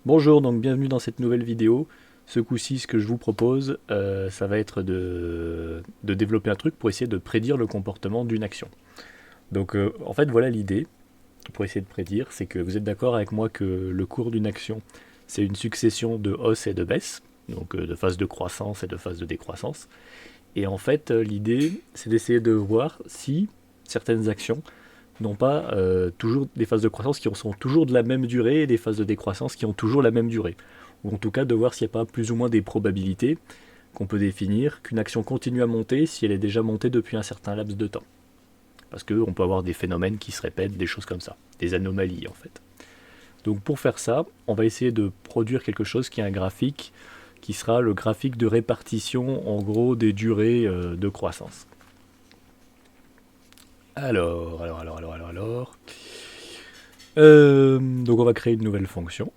Bonjour, donc bienvenue dans cette nouvelle vidéo. Ce coup-ci, ce que je vous propose, ça va être de développer un truc pour essayer de prédire le comportement d'une action. Donc en fait, voilà l'idée pour essayer de prédire, c'est que vous êtes d'accord avec moi que le cours d'une action, c'est une succession de hausses et de baisses, donc de phases de croissance et de phases de décroissance. Et en fait, l'idée, c'est d'essayer de voir si certaines actions n'ont pas toujours des phases de croissance qui sont toujours de la même durée et des phases de décroissance qui ont toujours la même durée. Ou en tout cas de voir s'il n'y a pas plus ou moins des probabilités qu'on peut définir qu'une action continue à monter si elle est déjà montée depuis un certain laps de temps. Parce qu'on peut avoir des phénomènes qui se répètent, des choses comme ça, des anomalies en fait. Donc pour faire ça, on va essayer de produire quelque chose qui est un graphique qui sera le graphique de répartition en gros des durées de croissance. Alors. Donc on va créer une nouvelle fonction.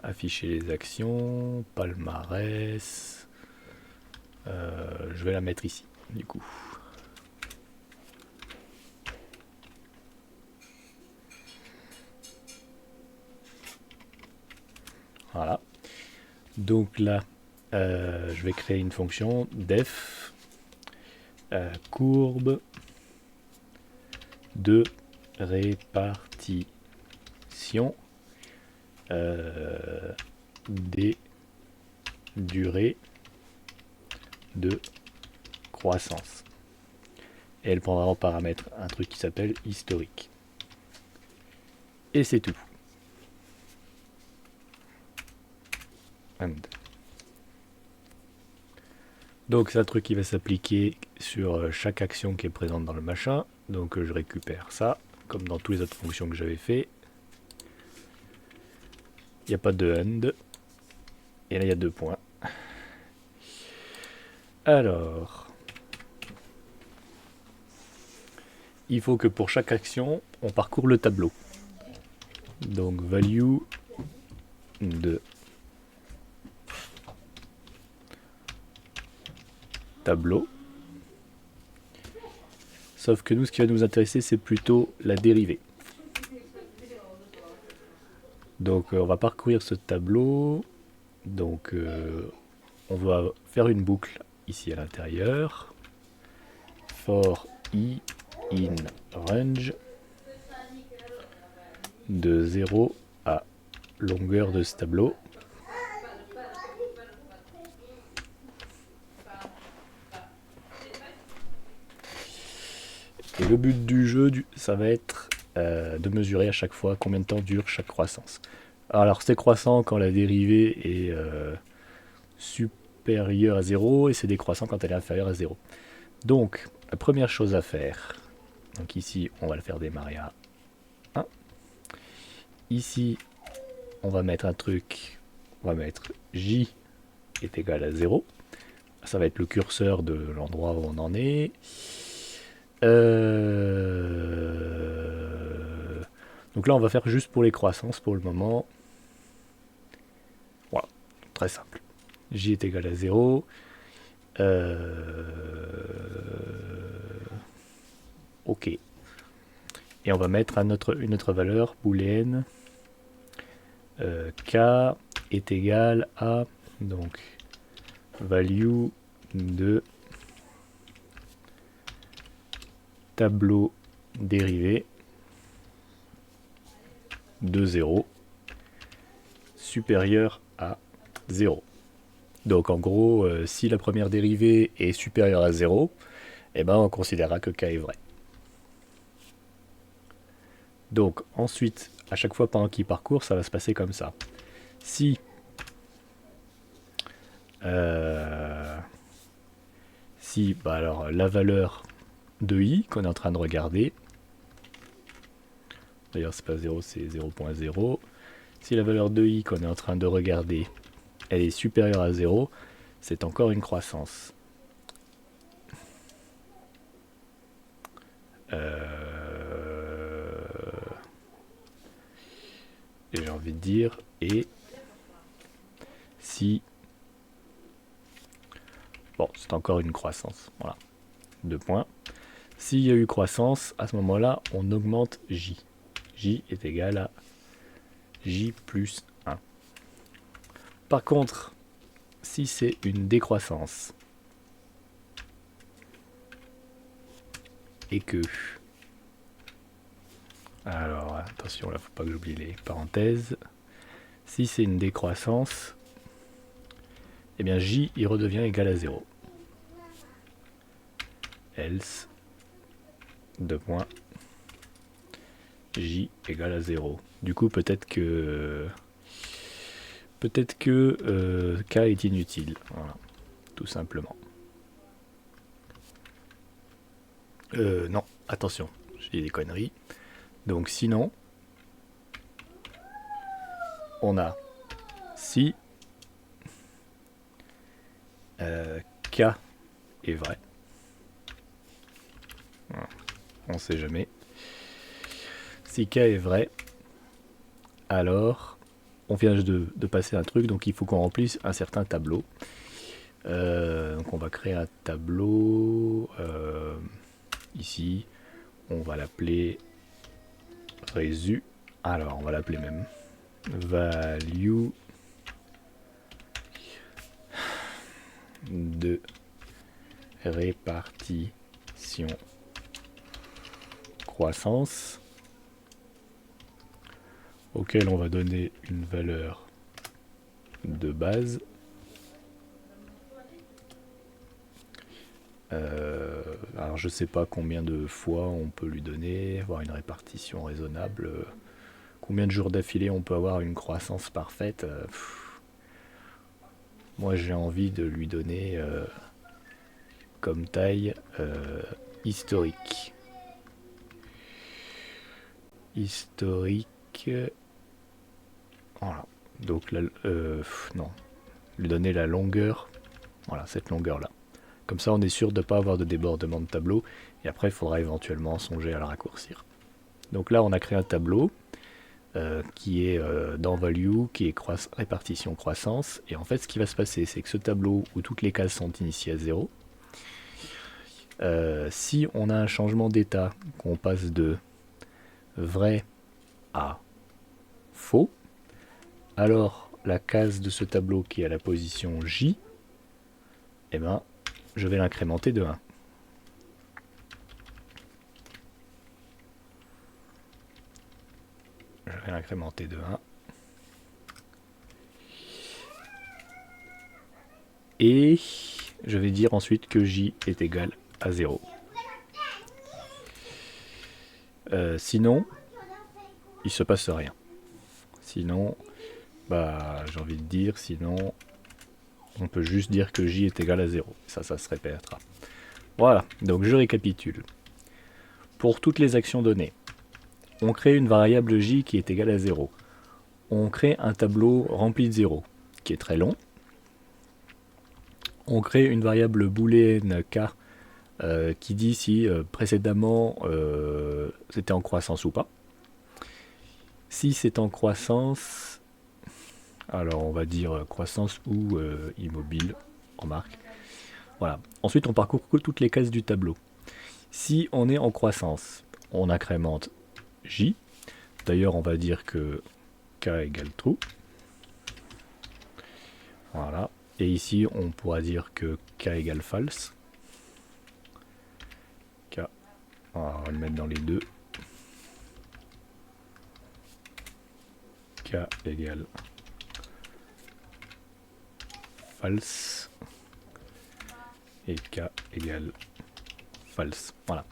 Afficher les actions, palmarès. Je vais la mettre ici, du coup. Voilà. Donc là, je vais créer une fonction def courbe de répartition des durées de croissance. Et elle prendra en paramètre un truc qui s'appelle historique. Et c'est tout. And. Donc c'est un truc qui va s'appliquer sur chaque action qui est présente dans le machin. Donc je récupère ça, comme dans toutes les autres fonctions que j'avais fait. Il n'y a pas de end. Et là il y a 2 points. Alors, il faut que pour chaque action, on parcourt le tableau. Donc value de tableau. Sauf que nous, ce qui va nous intéresser, c'est plutôt la dérivée. Donc on va parcourir ce tableau. Donc on va faire une boucle ici à l'intérieur. For i in range de 0 à longueur de ce tableau. Et le but du jeu, ça va être de mesurer à chaque fois combien de temps dure chaque croissance. Alors c'est croissant quand la dérivée est supérieure à 0 et c'est décroissant quand elle est inférieure à 0. Donc la première chose à faire, donc ici on va le faire démarrer à 1. Ici on va mettre un truc, on va mettre j est égal à 0. Ça va être le curseur de l'endroit où on en est. Donc là on va faire juste pour les croissances pour le moment. Voilà, très simple. J est égal à 0. Ok. Et on va mettre une autre valeur booléenne. K est égal à donc value de tableau dérivé de 0 supérieur à 0. Donc en gros, si la première dérivée est supérieure à 0, eh ben, on considérera que K est vrai. Donc ensuite, à chaque fois pendant qu'il parcourt, ça va se passer comme ça. Si alors la valeur de i qu'on est en train de regarder, d'ailleurs c'est pas 0, c'est 0.0. Si la valeur de i qu'on est en train de regarder, elle est supérieure à 0, c'est encore une croissance. Et j'ai envie de dire, et si... Bon, c'est encore une croissance, voilà. 2 points. S'il y a eu croissance, à ce moment-là, on augmente j. J est égal à J plus 1. Par contre, si c'est une décroissance, et que... Alors, attention, là, faut pas que j'oublie les parenthèses. Si c'est une décroissance, eh bien J, il redevient égal à 0. Else, 2 points, J égale à 0. Du coup, peut-être que K est inutile. Voilà, tout simplement. Non, attention, j'ai dit des conneries. Donc sinon, on a si K est vrai. On sait jamais. Si K est vrai, alors on vient de passer un truc, donc il faut qu'on remplisse un certain tableau. Donc on va créer un tableau ici. On va l'appeler résu. Alors on va l'appeler même value de répartition croissance, auquel on va donner une valeur de base. Alors je sais pas combien de fois on peut lui donner, avoir une répartition raisonnable. Combien de jours d'affilée on peut avoir une croissance parfaite. Moi j'ai envie de lui donner comme taille historique. Historique. Voilà. Donc là, non. Lui donner la longueur. Voilà, cette longueur là. Comme ça on est sûr de ne pas avoir de débordement de tableau. Et après il faudra éventuellement songer à la raccourcir. Donc là on a créé un tableau qui est dans value, qui est répartition croissance. Et en fait ce qui va se passer, c'est que ce tableau où toutes les cases sont initiées à 0, si on a un changement d'état, qu'on passe de vrai à faux, alors la case de ce tableau qui est à la position J, eh ben, je vais l'incrémenter de 1. Je vais l'incrémenter de 1. Et je vais dire ensuite que J est égal à 0. Sinon, il se passe rien. Sinon, bah, j'ai envie de dire, sinon, on peut juste dire que J est égal à 0. Ça se répétera. Voilà, donc je récapitule. Pour toutes les actions données, on crée une variable J qui est égale à 0. On crée un tableau rempli de 0, qui est très long. On crée une variable booléenne K qui dit si précédemment c'était en croissance ou pas. Si c'est en croissance, alors on va dire croissance ou immobile, remarque. Voilà. Ensuite on parcourt toutes les cases du tableau. Si on est en croissance, on incrémente J. D'ailleurs on va dire que K égale true. Voilà. Et ici on pourra dire que K égale false. K, on va le mettre dans les deux. K égale false et K égale false. Voilà.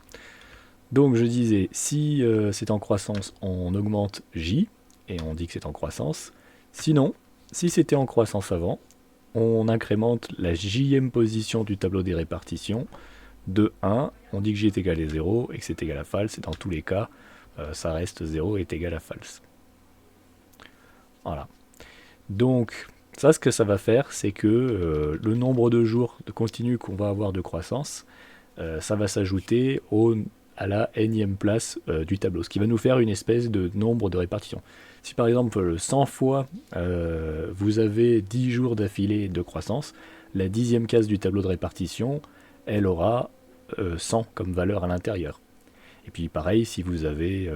Donc je disais, si c'est en croissance, on augmente J et on dit que c'est en croissance. Sinon, si c'était en croissance avant, on incrémente la jème position du tableau des répartitions de 1. On dit que J est égal à 0 et que c'est égal à false. Et dans tous les cas, ça reste 0 est égal à false. Voilà. Donc, ça, ce que ça va faire, c'est que le nombre de jours de continu qu'on va avoir de croissance, ça va s'ajouter à la énième place du tableau, ce qui va nous faire une espèce de nombre de répartition. Si par exemple 100 fois vous avez 10 jours d'affilée de croissance, la 10e case du tableau de répartition, elle aura 100 comme valeur à l'intérieur. Et puis pareil, si vous avez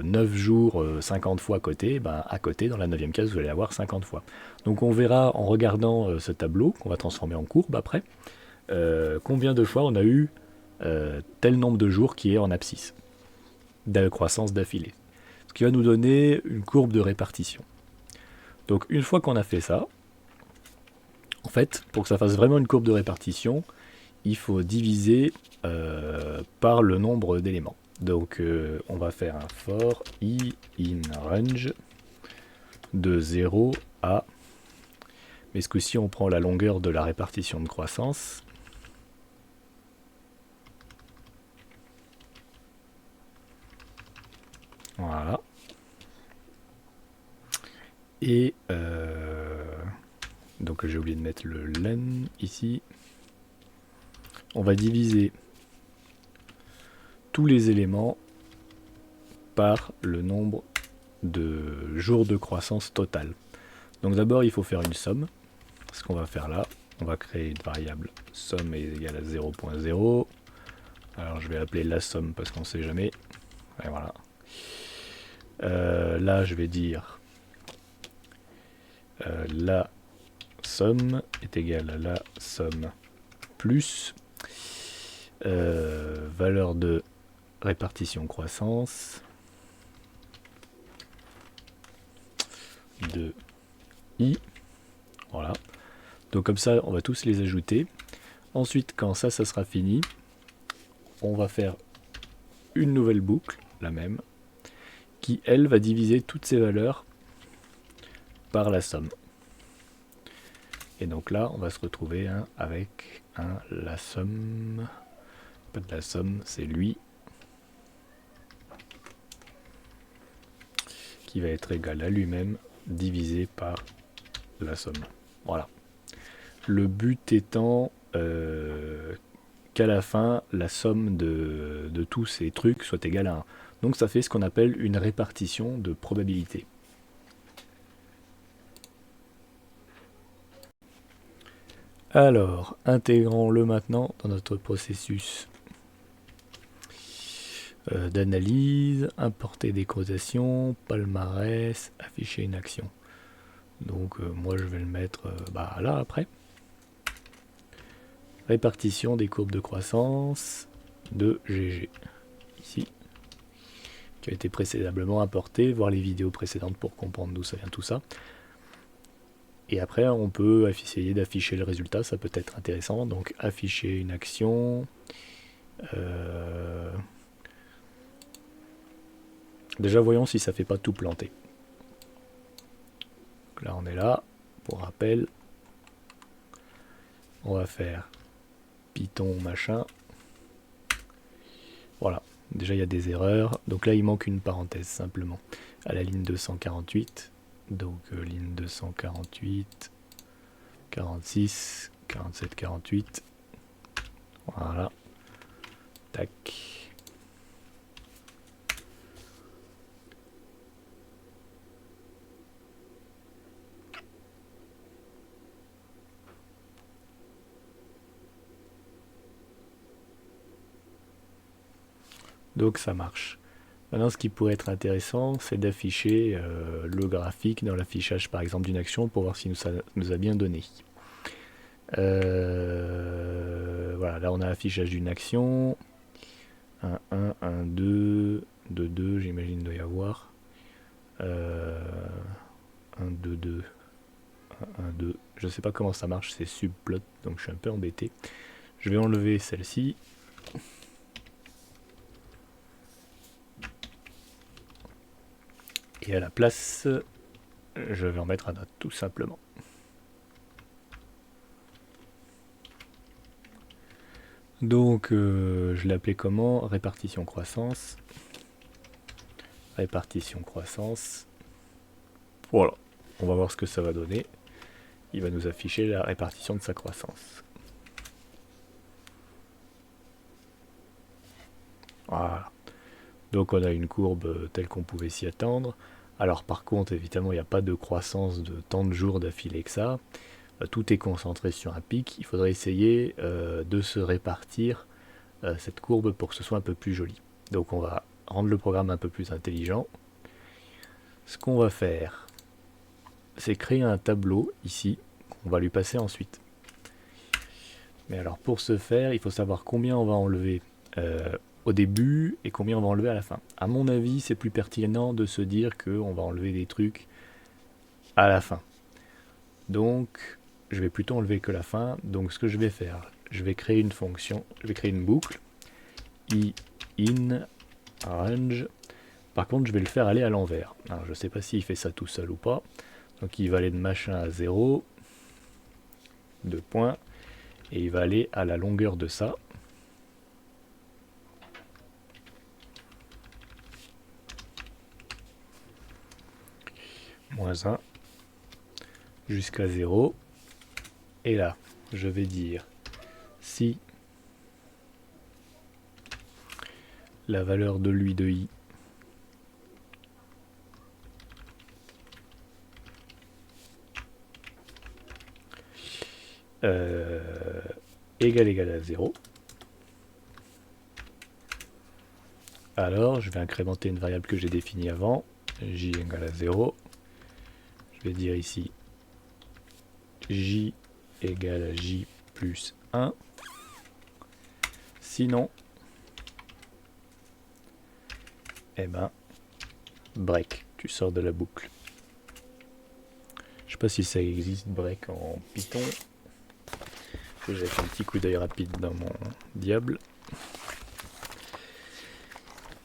9 jours 50 fois à côté, ben, à côté, dans la 9e case, vous allez avoir 50 fois. Donc on verra en regardant ce tableau, qu'on va transformer en courbe après, combien de fois on a eu tel nombre de jours qui est en abscisse de croissance d'affilée. Ce qui va nous donner une courbe de répartition. Donc une fois qu'on a fait ça, en fait, pour que ça fasse vraiment une courbe de répartition, il faut diviser par le nombre d'éléments. Donc on va faire un for i in range de 0 à... Mais ce coup-ci, on prend la longueur de la répartition de croissance. Voilà. Et donc j'ai oublié de mettre le len ici. On va diviser tous les éléments par le nombre de jours de croissance totale. Donc d'abord il faut faire une somme. Ce qu'on va faire là, on va créer une variable somme est égale à 0.0. Alors je vais appeler la somme parce qu'on ne sait jamais. Et voilà. Là je vais dire la somme est égale à la somme plus valeur de répartition croissance de i. Voilà. Donc comme ça, on va tous les ajouter. Ensuite, quand ça sera fini, on va faire une nouvelle boucle, la même, qui, elle, va diviser toutes ces valeurs par la somme. Et donc là, on va se retrouver avec la somme, pas de la somme, c'est lui, qui va être égal à lui-même, divisé par la somme. Voilà. Le but étant qu'à la fin, la somme de tous ces trucs soit égale à 1. Donc ça fait ce qu'on appelle une répartition de probabilité. Alors, intégrons-le maintenant dans notre processus d'analyse, importer des quotations, palmarès, afficher une action. Donc moi je vais le mettre là après. Répartition des courbes de croissance de GG. Ici. Qui a été précédemment importé, voir les vidéos précédentes pour comprendre d'où ça vient tout ça. Et après on peut essayer d'afficher le résultat, ça peut être intéressant. Donc afficher une action. Déjà voyons si ça fait pas tout planter. Donc là on est là, pour rappel. On va faire Python machin. Voilà, déjà il y a des erreurs. Donc là il manque une parenthèse simplement à la ligne 248. Donc ligne 248, 46, 47, 48. Voilà. Tac. Donc ça marche. Maintenant, ce qui pourrait être intéressant, c'est d'afficher le graphique dans l'affichage, par exemple, d'une action pour voir si ça nous a bien donné. Voilà, là on a l'affichage d'une action. 1, 1, 1, 2, 2, 2, j'imagine doit y avoir. 1, 2, 2, 1, 1, 2. Je ne sais pas comment ça marche, c'est subplot, donc je suis un peu embêté. Je vais enlever celle-ci. Et à la place, je vais en mettre un autre, tout simplement. Donc, je l'ai appelé comment? Répartition croissance. Répartition croissance. Voilà, on va voir ce que ça va donner. Il va nous afficher la répartition de sa croissance. Voilà. Donc on a une courbe telle qu'on pouvait s'y attendre. Alors par contre, évidemment, il n'y a pas de croissance de tant de jours d'affilée que ça. Tout est concentré sur un pic. Il faudrait essayer de se répartir cette courbe pour que ce soit un peu plus joli. Donc on va rendre le programme un peu plus intelligent. Ce qu'on va faire, c'est créer un tableau ici, qu'on va lui passer ensuite. Mais alors pour ce faire, il faut savoir combien on va enlever au début et combien on va enlever à la fin. À mon avis, c'est plus pertinent de se dire qu'on va enlever des trucs à la fin. Donc, je vais plutôt enlever que la fin. Donc ce que je vais faire, je vais créer une fonction, je vais créer une boucle, i in range. Par contre, je vais le faire aller à l'envers. Alors, je ne sais pas s'il fait ça tout seul ou pas. Donc, il va aller de machin à 0, 2 points, et il va aller à la longueur de ça. Moins 1, jusqu'à 0. Et là, je vais dire si la valeur de lui de i égale à 0, alors je vais incrémenter une variable que j'ai définie avant, j égale à 0. Je vais dire ici j égale à j plus 1. Sinon, eh ben, break, tu sors de la boucle. Je sais pas si ça existe break en Python. J'ai fait un petit coup d'œil rapide dans mon diable.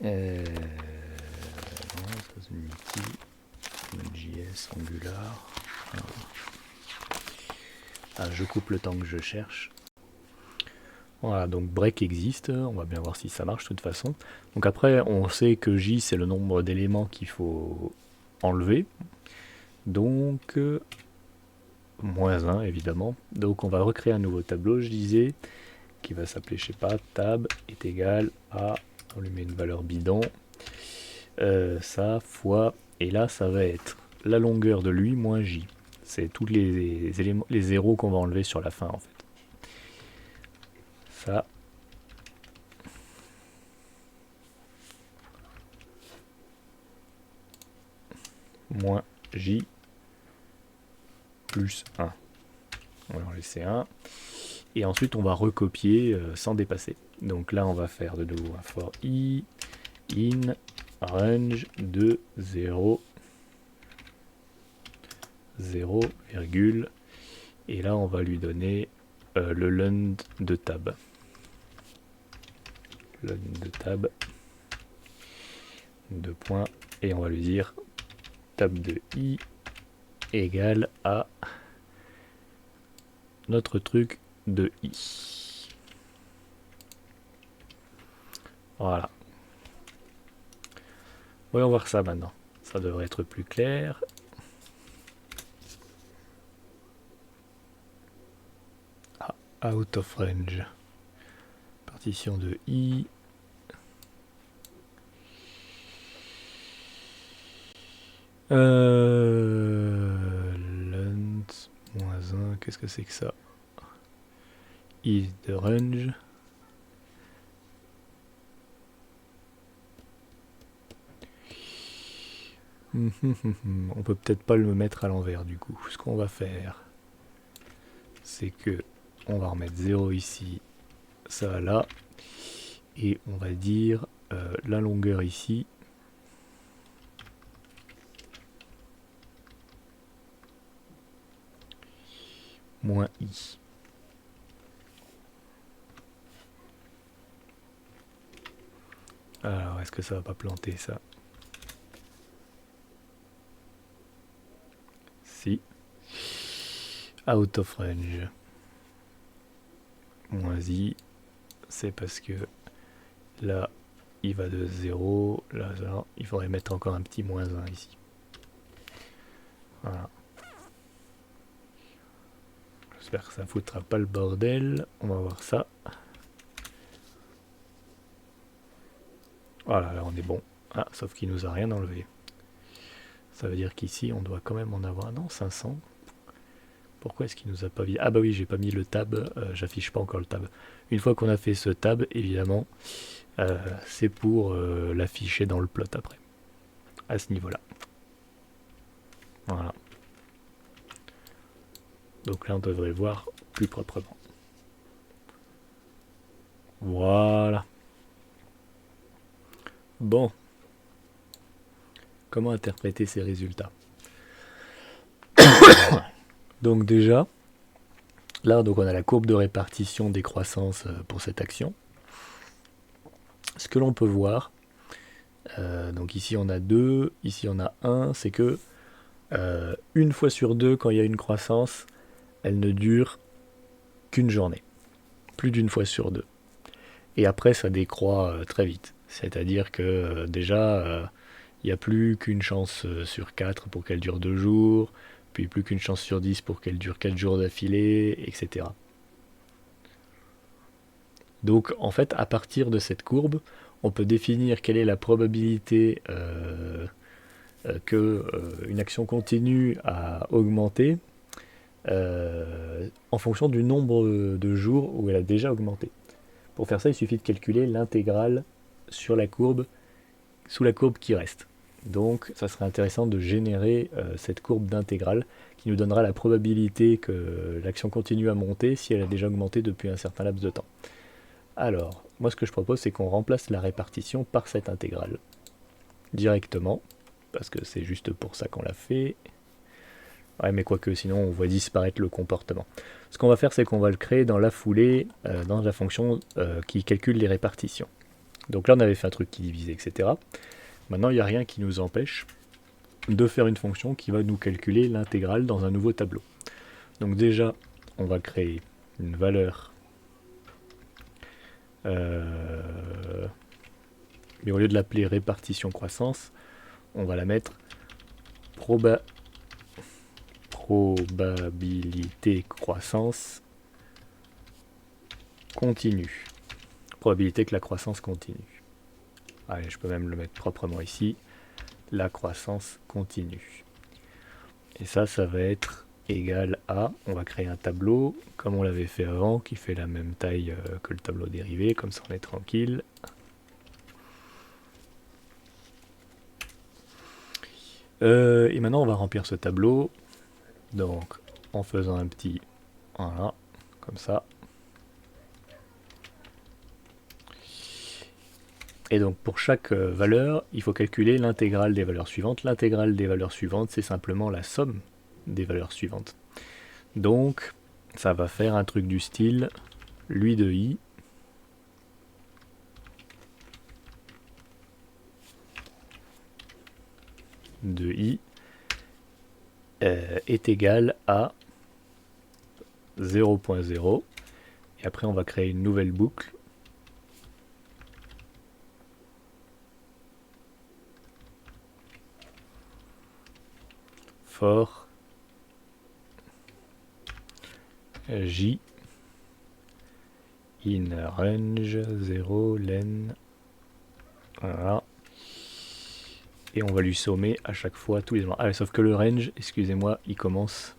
Non, ça c'est Unity, JS, Angular. Ah, je coupe le temps que je cherche. Voilà, donc break existe, on va bien voir si ça marche de toute façon. Donc après, on sait que J c'est le nombre d'éléments qu'il faut enlever. Donc, moins 1 évidemment. Donc on va recréer un nouveau tableau, je disais, qui va s'appeler, je sais pas, tab est égal à, on lui met une valeur bidon, ça fois, et là ça va être la longueur de lui moins J. C'est tous les éléments, les zéros qu'on va enlever sur la fin en fait. Ça. Moins J plus 1. On va en laisser 1. Et ensuite, on va recopier sans dépasser. Donc là, on va faire de nouveau un for i in range de 0, 0, virgule. Et là, on va lui donner le length de tab. Length de tab. 2 points. Et on va lui dire tab de i égale à notre truc de i. Voilà. Voyons voir ça maintenant. Ça devrait être plus clair. Ah, out of range. Partition de i. Length moins 1. Qu'est-ce que c'est que ça? Is the range. On peut peut-être pas le mettre à l'envers du coup. Ce qu'on va faire, c'est que on va remettre 0 ici, ça là, et on va dire la longueur ici. Moins i. Alors, est-ce que ça va pas planter ça? Si. Out of range. Moins i, c'est parce que là, il va de 0. Là, il faudrait mettre encore un petit moins 1 ici. Voilà. J'espère que ça foutra pas le bordel. On va voir ça. Voilà, là on est bon. Ah, sauf qu'il nous a rien enlevé. Ça veut dire qu'ici, on doit quand même en avoir... Non, 500. Pourquoi est-ce qu'il nous a pas mis... Ah bah oui, j'ai pas mis le tab, j'affiche pas encore le tab. Une fois qu'on a fait ce tab, évidemment, c'est pour l'afficher dans le plot après, à ce niveau-là. Voilà. Donc là, on devrait voir plus proprement. Voilà. Bon. Comment interpréter ces résultats? Donc déjà, là, donc on a la courbe de répartition des croissances pour cette action. Ce que l'on peut voir, donc ici on a 2, ici on a 1, c'est que une fois sur deux, quand il y a une croissance, elle ne dure qu'une journée. Plus d'une fois sur deux. Et après, ça décroît très vite. C'est-à-dire que déjà, il n'y a plus qu'une chance sur 4 pour qu'elle dure 2 jours, puis plus qu'une chance sur 10 pour qu'elle dure 4 jours d'affilée, etc. Donc en fait, à partir de cette courbe, on peut définir quelle est la probabilité qu'une action continue à augmenter en fonction du nombre de jours où elle a déjà augmenté. Pour faire ça, il suffit de calculer l'intégrale sur la courbe, sous la courbe qui reste. Donc ça serait intéressant de générer cette courbe d'intégrale qui nous donnera la probabilité que l'action continue à monter si elle a déjà augmenté depuis un certain laps de temps. Alors, moi ce que je propose, c'est qu'on remplace la répartition par cette intégrale directement, parce que c'est juste pour ça qu'on l'a fait. Ouais, mais quoique, sinon on voit disparaître le comportement. Ce qu'on va faire, c'est qu'on va le créer dans la foulée, dans la fonction qui calcule les répartitions. Donc là, on avait fait un truc qui divisait, etc. Maintenant, il n'y a rien qui nous empêche de faire une fonction qui va nous calculer l'intégrale dans un nouveau tableau. Donc déjà, on va créer une valeur, mais au lieu de l'appeler répartition croissance, on va la mettre probabilité croissance continue. Probabilité que la croissance continue. Allez, je peux même le mettre proprement ici. La croissance continue. Et ça va être égal à, on va créer un tableau, comme on l'avait fait avant, qui fait la même taille que le tableau dérivé, comme ça on est tranquille. Et maintenant on va remplir ce tableau, donc en faisant un petit, voilà, comme ça. Et donc pour chaque valeur, il faut calculer l'intégrale des valeurs suivantes. L'intégrale des valeurs suivantes, c'est simplement la somme des valeurs suivantes. Donc ça va faire un truc du style, lui de i est égal à 0.0. Et après on va créer une nouvelle boucle. For j in range 0 len. Voilà. Et on va lui sommer à chaque fois tous les éléments. Ah, sauf que le range, excusez-moi, il commence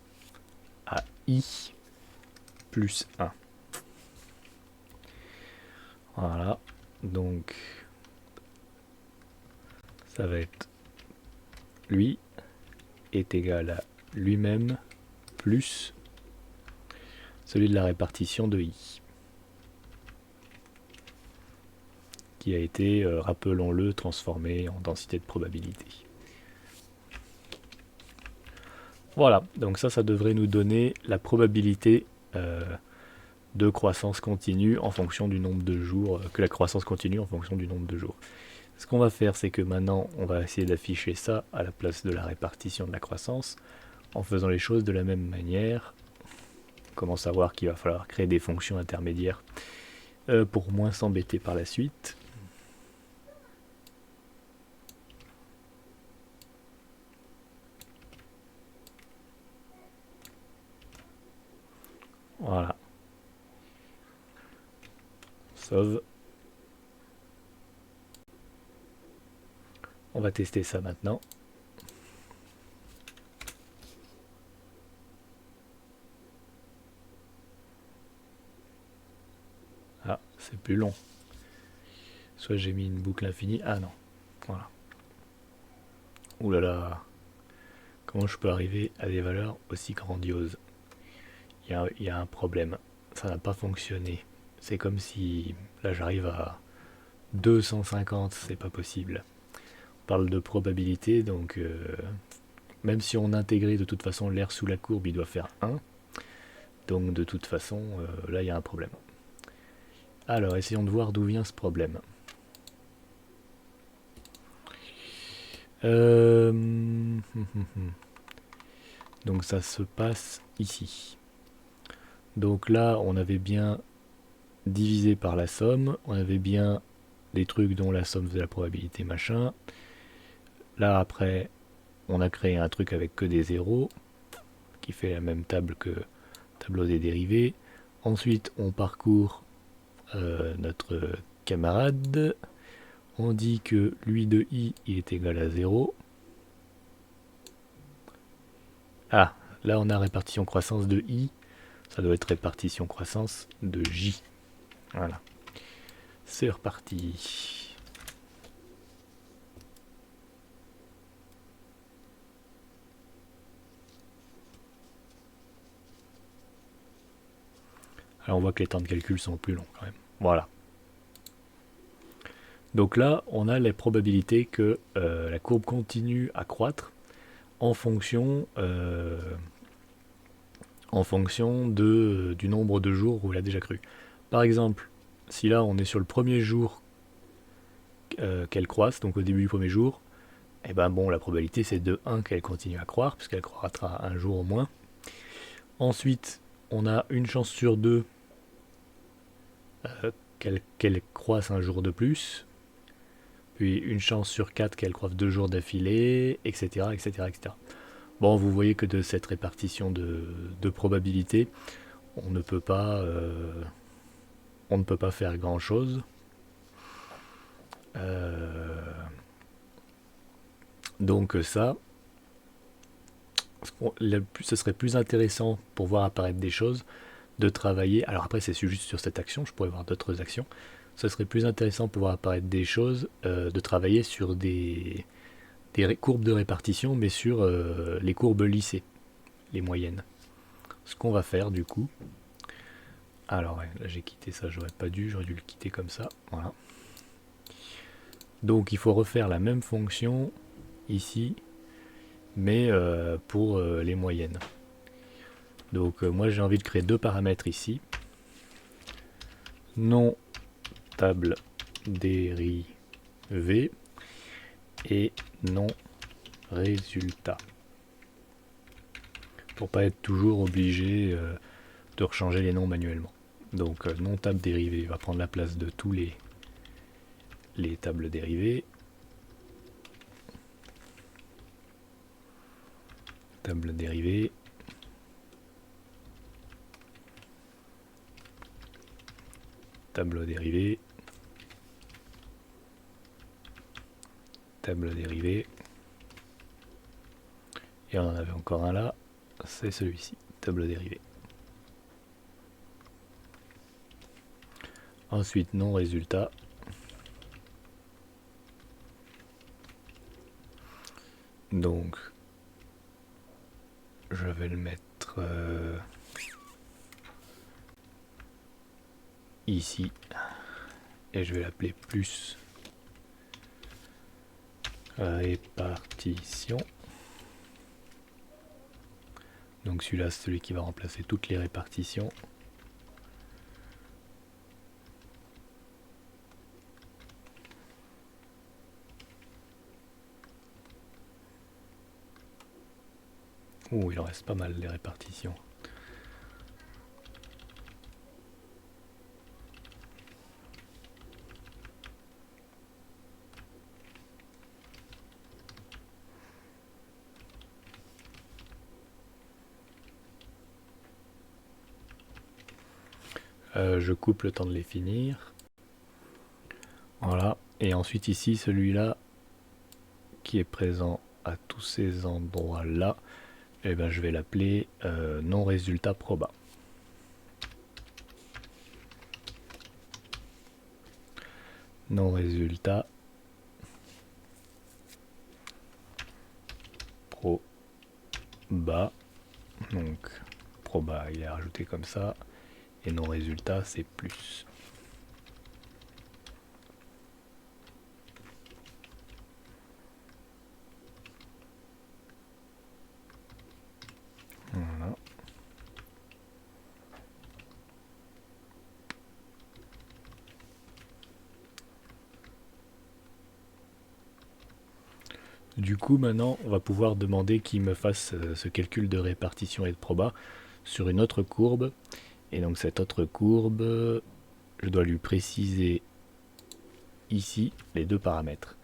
à i plus 1. Voilà. Donc, ça va être lui est égal à lui-même plus celui de la répartition de i, qui a été, rappelons-le, transformé en densité de probabilité. Voilà, donc ça devrait nous donner la probabilité de croissance continue en fonction du nombre de jours, que la croissance continue en fonction du nombre de jours. Ce qu'on va faire, c'est que maintenant, on va essayer d'afficher ça à la place de la répartition de la croissance, en faisant les choses de la même manière. On commence à voir qu'il va falloir créer des fonctions intermédiaires pour moins s'embêter par la suite. Voilà. Sauve. On va tester ça maintenant. c'est plus long. Soit j'ai mis une boucle infinie. Ah non. Voilà. Ouh là là. Comment je peux arriver à des valeurs aussi grandioses? Il y a un problème. Ça n'a pas fonctionné. C'est comme si... Là j'arrive à 250. C'est pas possible. On parle de probabilité. Donc même si on intégrait de toute façon l'air sous la courbe, il doit faire 1. Donc de toute façon, là il y a un problème. Alors essayons de voir d'où vient ce problème. Donc ça se passe ici. Donc là, on avait bien divisé par la somme. On avait bien des trucs dont la somme faisait la probabilité machin. Là après, on a créé un truc avec que des zéros, qui fait la même table que tableau des dérivés. Ensuite, on parcourt notre camarade. On dit que lui de i, il est égal à 0. Ah, là on a répartition croissance de i. Ça doit être répartition croissance de j. Voilà. C'est reparti. Alors on voit que les temps de calcul sont plus longs quand même. Voilà. Donc là, on a les probabilités que la courbe continue à croître en fonction du nombre de jours où il a déjà cru. Par exemple, si là on est sur le premier jour qu'elle croisse, donc au début du premier jour, et ben bon, la probabilité c'est de 1 qu'elle continue à croître, puisqu'elle croîtra un jour au moins. Ensuite, on a une chance sur 2 qu'elle croisse un jour de plus, puis une chance sur 4 qu'elle croisse 2 jours d'affilée, etc., etc., etc. Bon, vous voyez que de cette répartition de probabilité, on ne peut pas faire grand chose. Donc ça, ce serait plus intéressant pour voir apparaître des choses, de travailler. Alors après, c'est juste sur cette action, je pourrais voir d'autres actions. Ce serait plus intéressant pour voir apparaître des choses, de travailler sur des courbes de répartition, mais sur les courbes lissées, les moyennes. Ce qu'on va faire du coup. Alors ouais, là j'ai quitté ça, j'aurais dû le quitter comme ça. Voilà. Donc il faut refaire la même fonction ici, mais pour les moyennes. Donc moi j'ai envie de créer deux paramètres ici. Non table dérivée et non résultat. Pour pas être toujours obligé de rechanger les noms manuellement. Donc non table dérivée va prendre la place de tous les tables dérivées. Table dérivée. Table dérivée. Table dérivée. Et on en avait encore un là, c'est celui-ci, table dérivée. Ensuite, non résultat. Donc, je vais le mettre ici. Et je vais l'appeler plus répartition. Donc celui-là, c'est celui qui va remplacer toutes les répartitions. Ouh, il en reste pas mal les répartitions. Je coupe le temps de les finir. Voilà. Et ensuite ici, celui-là qui est présent à tous ces endroits-là, et ben, je vais l'appeler non résultat proba. non résultat, pro bas, donc pro bas il est rajouté comme ça, et non résultat c'est plus. Voilà. Du coup, maintenant, on va pouvoir demander qu'il me fasse ce calcul de répartition et de proba sur une autre courbe. Et donc cette autre courbe, je dois lui préciser ici les deux paramètres.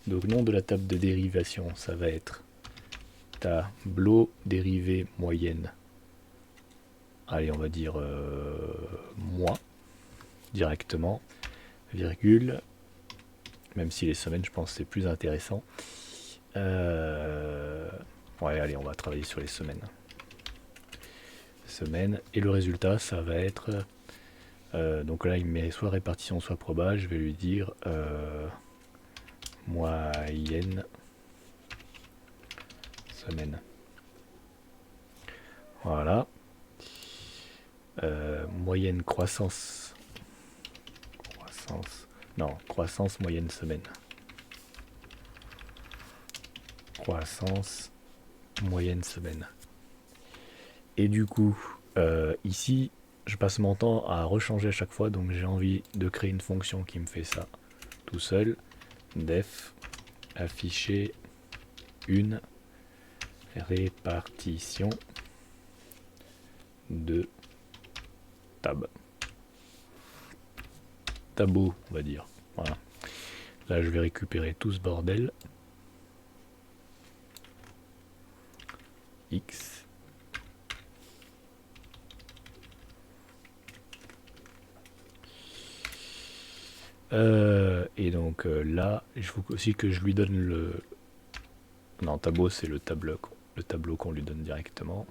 Donc nom de la table de dérivation, ça va être tableau dérivée moyenne. Allez, on va dire mois directement, virgule, même si les semaines, je pense, c'est plus intéressant. Ouais, allez, on va travailler sur les semaines. Et le résultat, ça va être... donc là, il met soit répartition, soit proba. Je vais lui dire moyenne semaine. Voilà. Moyenne croissance. Croissance moyenne semaine. Croissance moyenne semaine. Et du coup, ici, je passe mon temps à rechanger à chaque fois, donc j'ai envie de créer une fonction qui me fait ça tout seul. Def afficher une répartition de tableau, on va dire. Voilà. Là, je vais récupérer tout ce bordel. X. Et donc là, il faut aussi que je lui donne le... Non, tableau, c'est le tableau qu'on lui donne directement.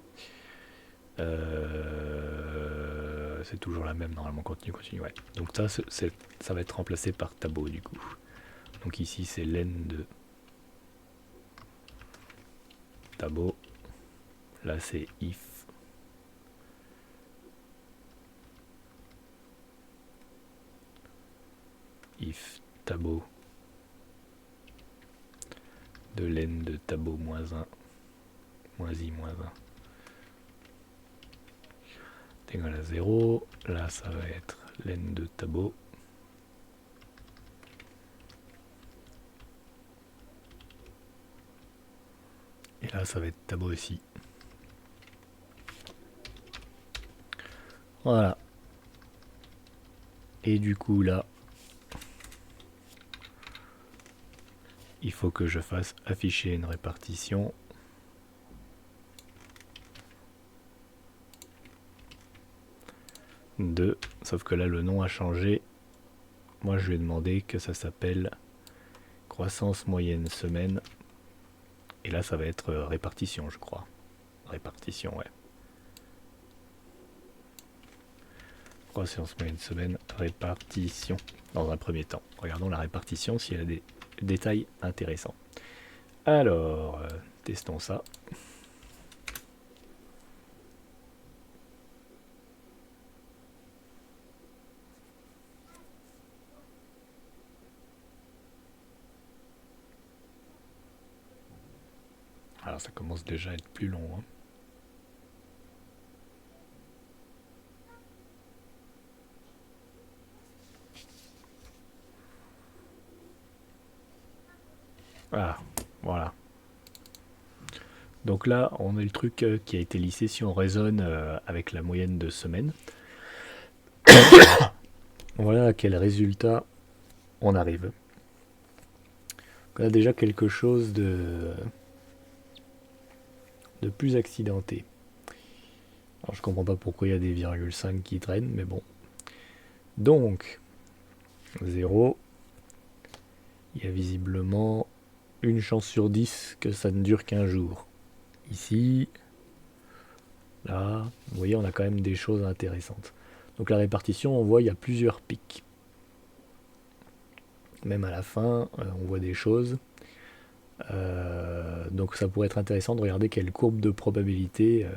C'est toujours la même, normalement, continue, ouais. Donc ça, ça va être remplacé par tableau, du coup. Donc ici, c'est len de tableau. Là, c'est if. If tableau de len de tableau moins 1, moins i moins 1 est égal à 0. Là, ça va être len de tableau. Et là, ça va être tableau aussi. Voilà. Et du coup, là, il faut que je fasse afficher une répartition. De, sauf que là, le nom a changé. Moi, je lui ai demandé que ça s'appelle croissance moyenne semaine. Et là, ça va être répartition, je crois. Répartition, ouais. Croissance moyenne semaine, répartition. Dans un premier temps. Regardons la répartition s'il y a des détails intéressants. Alors, testons ça. Alors ça commence déjà à être plus long. Hein. Ah, voilà. Donc là, on a le truc qui a été lissé si on raisonne avec la moyenne de semaine. Voilà à quel résultat on arrive. On a déjà quelque chose de plus accidenté. Alors je comprends pas pourquoi il y a des 0,5 qui traînent, mais bon. Donc, 0, il y a visiblement une chance sur 10 que ça ne dure qu'un jour. Ici, là, vous voyez, on a quand même des choses intéressantes. Donc la répartition, on voit, il y a plusieurs pics. même à la fin, on voit des choses. Donc ça pourrait être intéressant de regarder quelle courbe de probabilité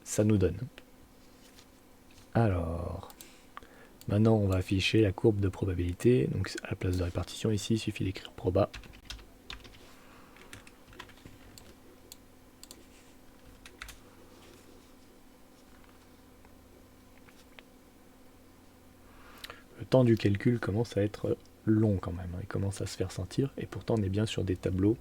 ça nous donne. Alors, maintenant on va afficher la courbe de probabilité. Donc à la place de répartition ici, il suffit d'écrire proba. Le temps du calcul commence à être long quand même, il commence à se faire sentir, et pourtant on est bien sur des tableaux.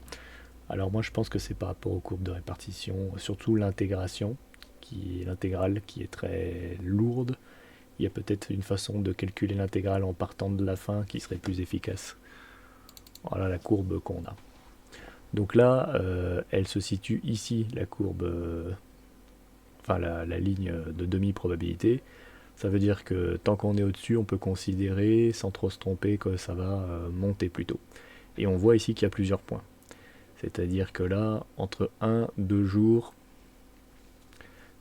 Alors moi je pense que c'est par rapport aux courbes de répartition, surtout l'intégration, qui est l'intégrale qui est très lourde. Il y a peut-être une façon de calculer l'intégrale en partant de la fin qui serait plus efficace. Voilà la courbe qu'on a. Donc là, elle se situe ici, la courbe, enfin la ligne de demi-probabilité. Ça veut dire que tant qu'on est au-dessus, on peut considérer, sans trop se tromper, que ça va monter plutôt. Et on voit ici qu'il y a plusieurs points. C'est-à-dire que là, entre 1, 2 jours,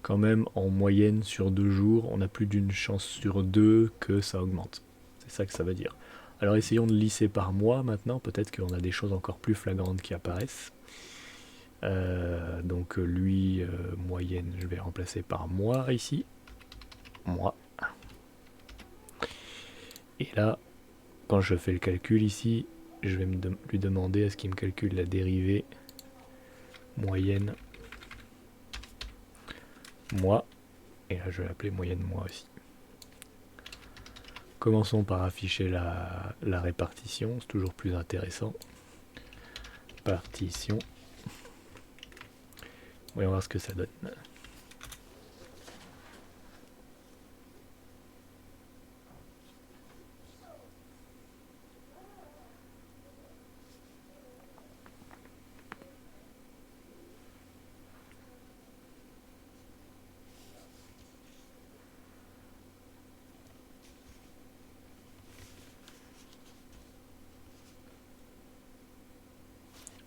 quand même en moyenne sur 2 jours, on a plus d'une chance sur 2 que ça augmente. C'est ça que ça veut dire. Alors essayons de lisser par mois maintenant, peut-être qu'on a des choses encore plus flagrantes qui apparaissent. Donc lui, moyenne, je vais remplacer par mois ici. Mois. Et là, quand je fais le calcul ici, je vais lui demander à ce qu'il me calcule la dérivée moyenne mois. Et là, je vais l'appeler moyenne mois aussi. Commençons par afficher la répartition, c'est toujours plus intéressant. Partition. Voyons voir ce que ça donne.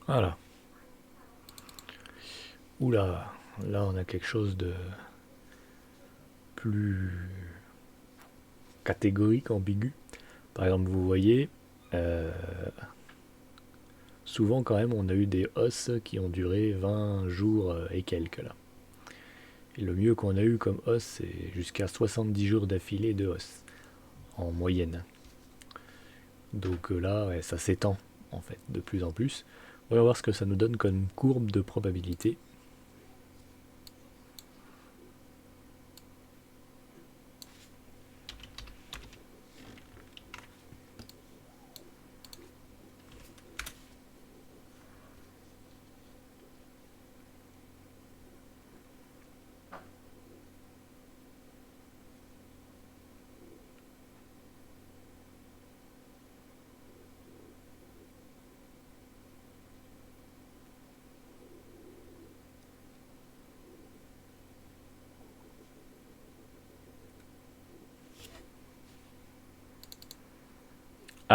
Voilà. Oula, là on a quelque chose de plus catégorique, ambigu. Par exemple, vous voyez, souvent quand même on a eu des hausses qui ont duré 20 jours et quelques là. Et le mieux qu'on a eu comme hausse, c'est jusqu'à 70 jours d'affilée de hausse, en moyenne. Donc là, ouais, ça s'étend en fait de plus en plus. On va voir ce que ça nous donne comme courbe de probabilité.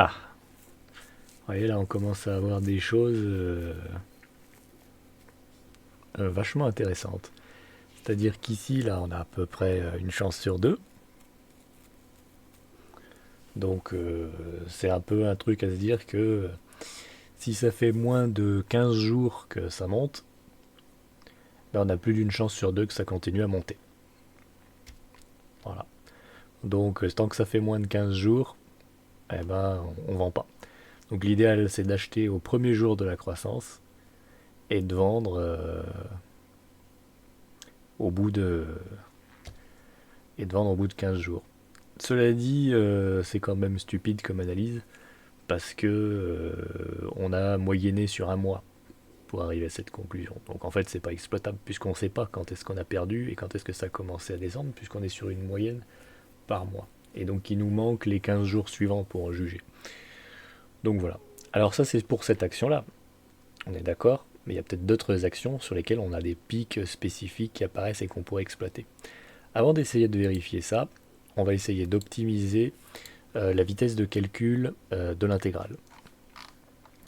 Ah, vous voyez là on commence à avoir des choses vachement intéressantes. C'est-à-dire qu'ici là on a à peu près une chance sur deux. Donc c'est un peu un truc à se dire que si ça fait moins de 15 jours que ça monte, ben on a plus d'une chance sur deux que ça continue à monter. Voilà. Donc tant que ça fait moins de 15 jours, eh ben on vend pas. Donc l'idéal c'est d'acheter au premier jour de la croissance et de vendre au bout de 15 jours. Cela dit, c'est quand même stupide comme analyse parce que on a moyenné sur un mois pour arriver à cette conclusion. Donc en fait, c'est pas exploitable puisqu'on ne sait pas quand est-ce qu'on a perdu et quand est-ce que ça a commencé à descendre puisqu'on est sur une moyenne par mois. Et donc il nous manque les 15 jours suivants pour en juger. Donc voilà. Alors ça c'est pour cette action-là. On est d'accord, mais il y a peut-être d'autres actions sur lesquelles on a des pics spécifiques qui apparaissent et qu'on pourrait exploiter. Avant d'essayer de vérifier ça, on va essayer d'optimiser la vitesse de calcul de l'intégrale.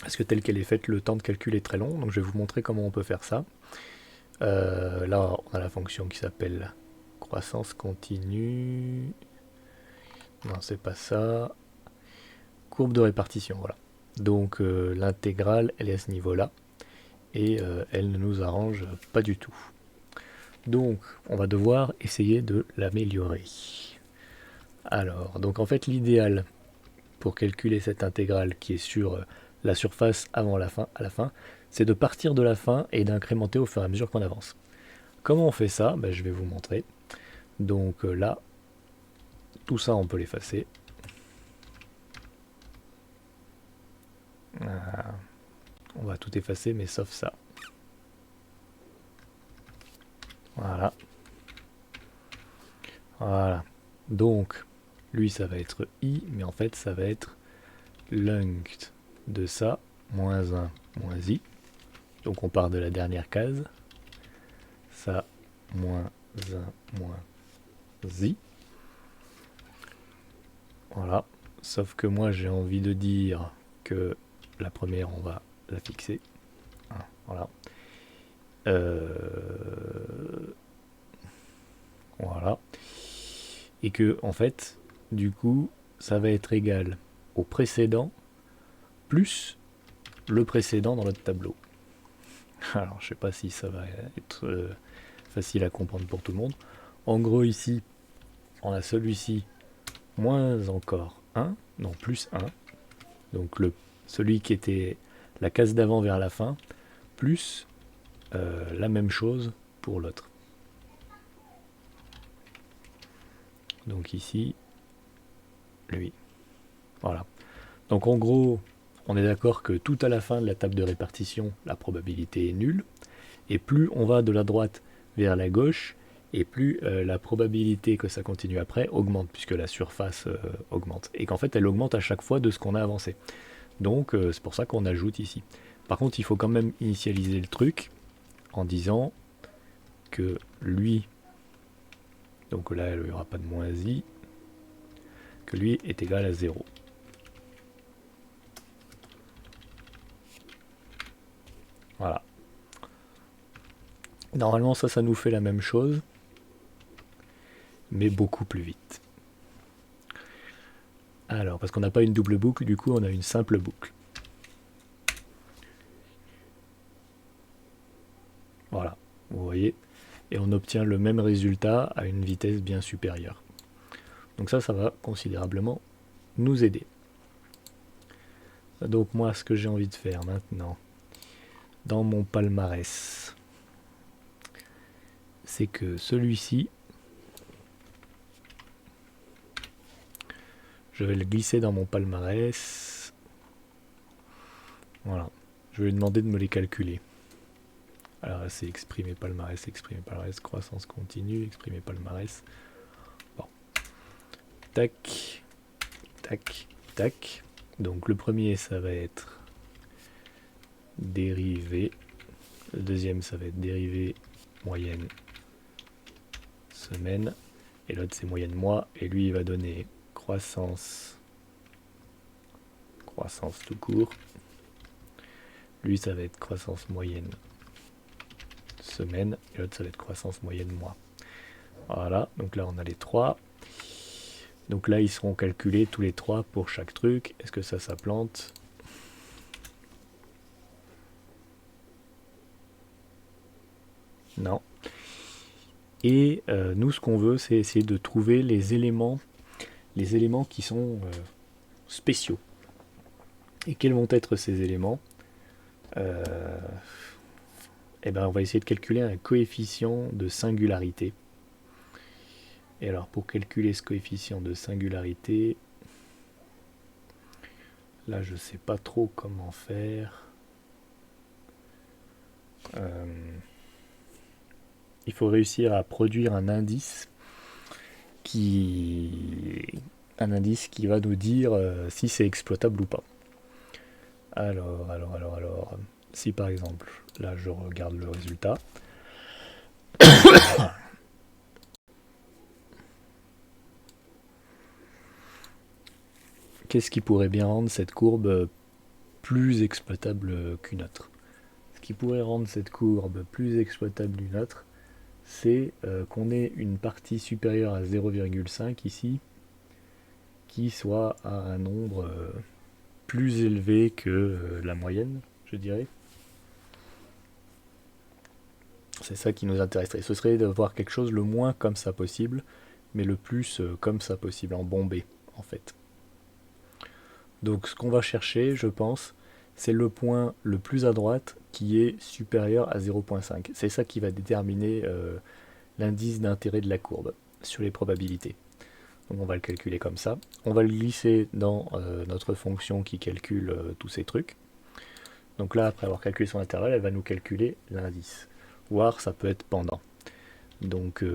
Parce que telle qu'elle est faite, le temps de calcul est très long, donc je vais vous montrer comment on peut faire ça. Là, on a la fonction qui s'appelle croissance continue. Non, c'est pas ça. courbe de répartition, voilà. Donc l'intégrale, elle est à ce niveau-là, et elle ne nous arrange pas du tout. Donc on va devoir essayer de l'améliorer. Alors, donc en fait l'idéal pour calculer cette intégrale qui est sur la surface avant la fin, à la fin, c'est de partir de la fin et d'incrémenter au fur et à mesure qu'on avance. Comment on fait ça? Ben, je vais vous montrer. Donc là, tout ça on peut l'effacer. On va tout effacer, mais sauf ça. Voilà. Voilà. Donc, lui, ça va être i, mais en fait, ça va être length de ça, moins 1, moins i. Donc, on part de la dernière case. Ça, moins 1, moins i. Voilà. Sauf que moi, j'ai envie de dire que la première, on va la fixer. Voilà. Voilà. Et que, en fait, du coup, ça va être égal au précédent plus le précédent dans notre tableau. Alors, je sais pas si ça va être facile à comprendre pour tout le monde. En gros, ici, on a celui-ci moins encore 1, non, plus 1. Donc, celui qui était la case d'avant vers la fin, plus la même chose pour l'autre. Donc ici, lui. Voilà. Donc en gros, on est d'accord que tout à la fin de la table de répartition, la probabilité est nulle. Et plus on va de la droite vers la gauche, et plus la probabilité que ça continue après augmente, puisque la surface augmente. Et qu'en fait, elle augmente à chaque fois de ce qu'on a avancé. Donc c'est pour ça qu'on ajoute ici. Par contre, il faut quand même initialiser le truc en disant que lui, donc là, il n'y aura pas de moins i, que lui est égal à 0. Voilà. Normalement, ça nous fait la même chose, mais beaucoup plus vite. Alors, parce qu'on n'a pas une double boucle, du coup, on a une simple boucle. Voilà, vous voyez. Et on obtient le même résultat à une vitesse bien supérieure. Donc ça va considérablement nous aider. Donc moi, ce que j'ai envie de faire maintenant, dans mon palmarès, c'est que celui-ci, je vais le glisser dans mon palmarès. Voilà. Je vais lui demander de me les calculer. Alors c'est exprimer palmarès, croissance continue, exprimer palmarès. Bon. Tac, tac, tac. Donc le premier, ça va être dérivée. Le deuxième, ça va être dérivée moyenne semaine. Et l'autre, c'est moyenne mois. Et lui, il va donner croissance tout court. Lui, ça va être croissance moyenne semaine. Et l'autre, ça va être croissance moyenne mois. Voilà, donc là, on a les trois. Donc là, ils seront calculés tous les trois pour chaque truc. Est-ce que ça plante? Non. Et nous, ce qu'on veut, c'est essayer de trouver les éléments qui sont spéciaux. Et quels vont être ces éléments? Eh ben, on va essayer de calculer un coefficient de singularité. Et alors, pour calculer ce coefficient de singularité, là, je ne sais pas trop comment faire. Il faut réussir à produire un indice qui va nous dire si c'est exploitable ou pas. Alors, si par exemple, là je regarde le résultat. Qu'est-ce qui pourrait bien rendre cette courbe plus exploitable qu'une autre? Ce qui pourrait rendre cette courbe plus exploitable qu'une autre, c'est qu'on ait une partie supérieure à 0,5 ici, qui soit à un nombre plus élevé que la moyenne, je dirais. C'est ça qui nous intéresserait. Ce serait d'avoir quelque chose le moins comme ça possible, mais le plus comme ça possible, en bombé, en fait. Donc ce qu'on va chercher, je pense, c'est le point le plus à droite qui est supérieur à 0,5. C'est ça qui va déterminer l'indice d'intérêt de la courbe sur les probabilités. Donc on va le calculer comme ça. On va le glisser dans notre fonction qui calcule tous ces trucs. Donc là, après avoir calculé son intervalle, elle va nous calculer l'indice. Voire ça peut être pendant. Donc je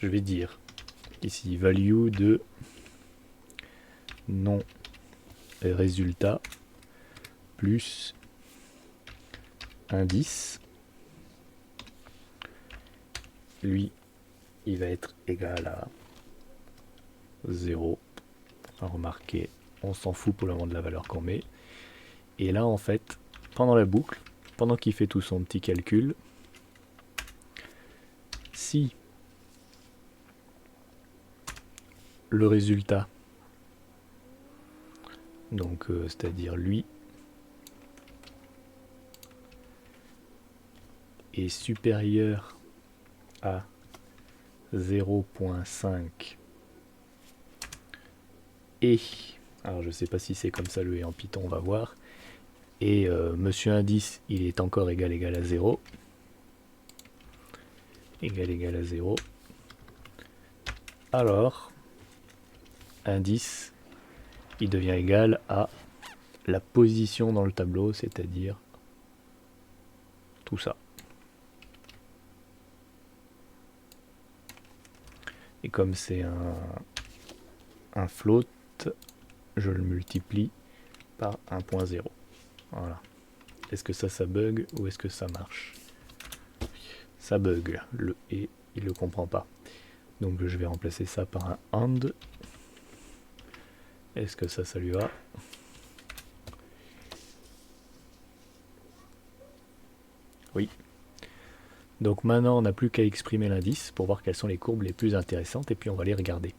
vais dire ici value de non résultat plus indice. Lui, il va être égal à 0. Remarquez, on s'en fout pour le moment de la valeur qu'on met. Et là, en fait, pendant la boucle, pendant qu'il fait tout son petit calcul, si le résultat, donc c'est-à-dire lui, est supérieur à 0,5 et, alors je sais pas si c'est comme ça le et en Python, on va voir, et monsieur indice il est encore égal à 0, égal à 0, alors indice il devient égal à la position dans le tableau, c'est-à-dire tout ça. Et comme c'est un float, je le multiplie par 1.0. Voilà. Est-ce que ça bug ou est-ce que ça marche? Ça bug. Le et, il ne le comprend pas. Donc je vais remplacer ça par un and. Est-ce que ça lui va? Oui. Donc maintenant, on n'a plus qu'à exprimer l'indice pour voir quelles sont les courbes les plus intéressantes et puis on va les regarder.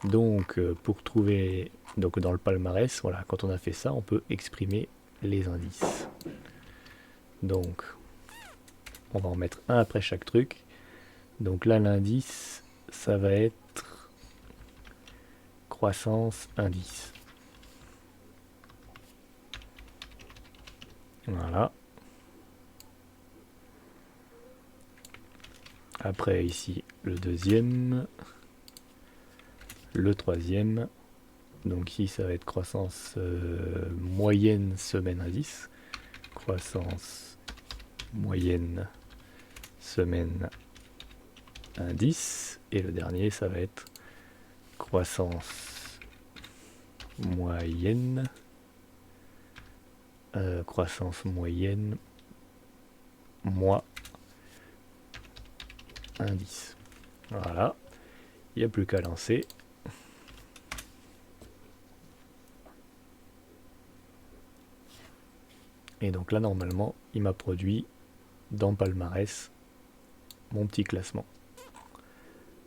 Donc pour trouver, donc dans le palmarès, voilà, quand on a fait ça, on peut exprimer les indices. Donc on va en mettre un après chaque truc. Donc là, l'indice, ça va être croissance indice. Voilà. Après ici le deuxième, le troisième, donc ici ça va être croissance moyenne semaine indice, croissance moyenne semaine indice, et le dernier ça va être croissance moyenne mois indice. Voilà, il n'y a plus qu'à lancer. Et donc là, normalement, il m'a produit dans palmarès mon petit classement.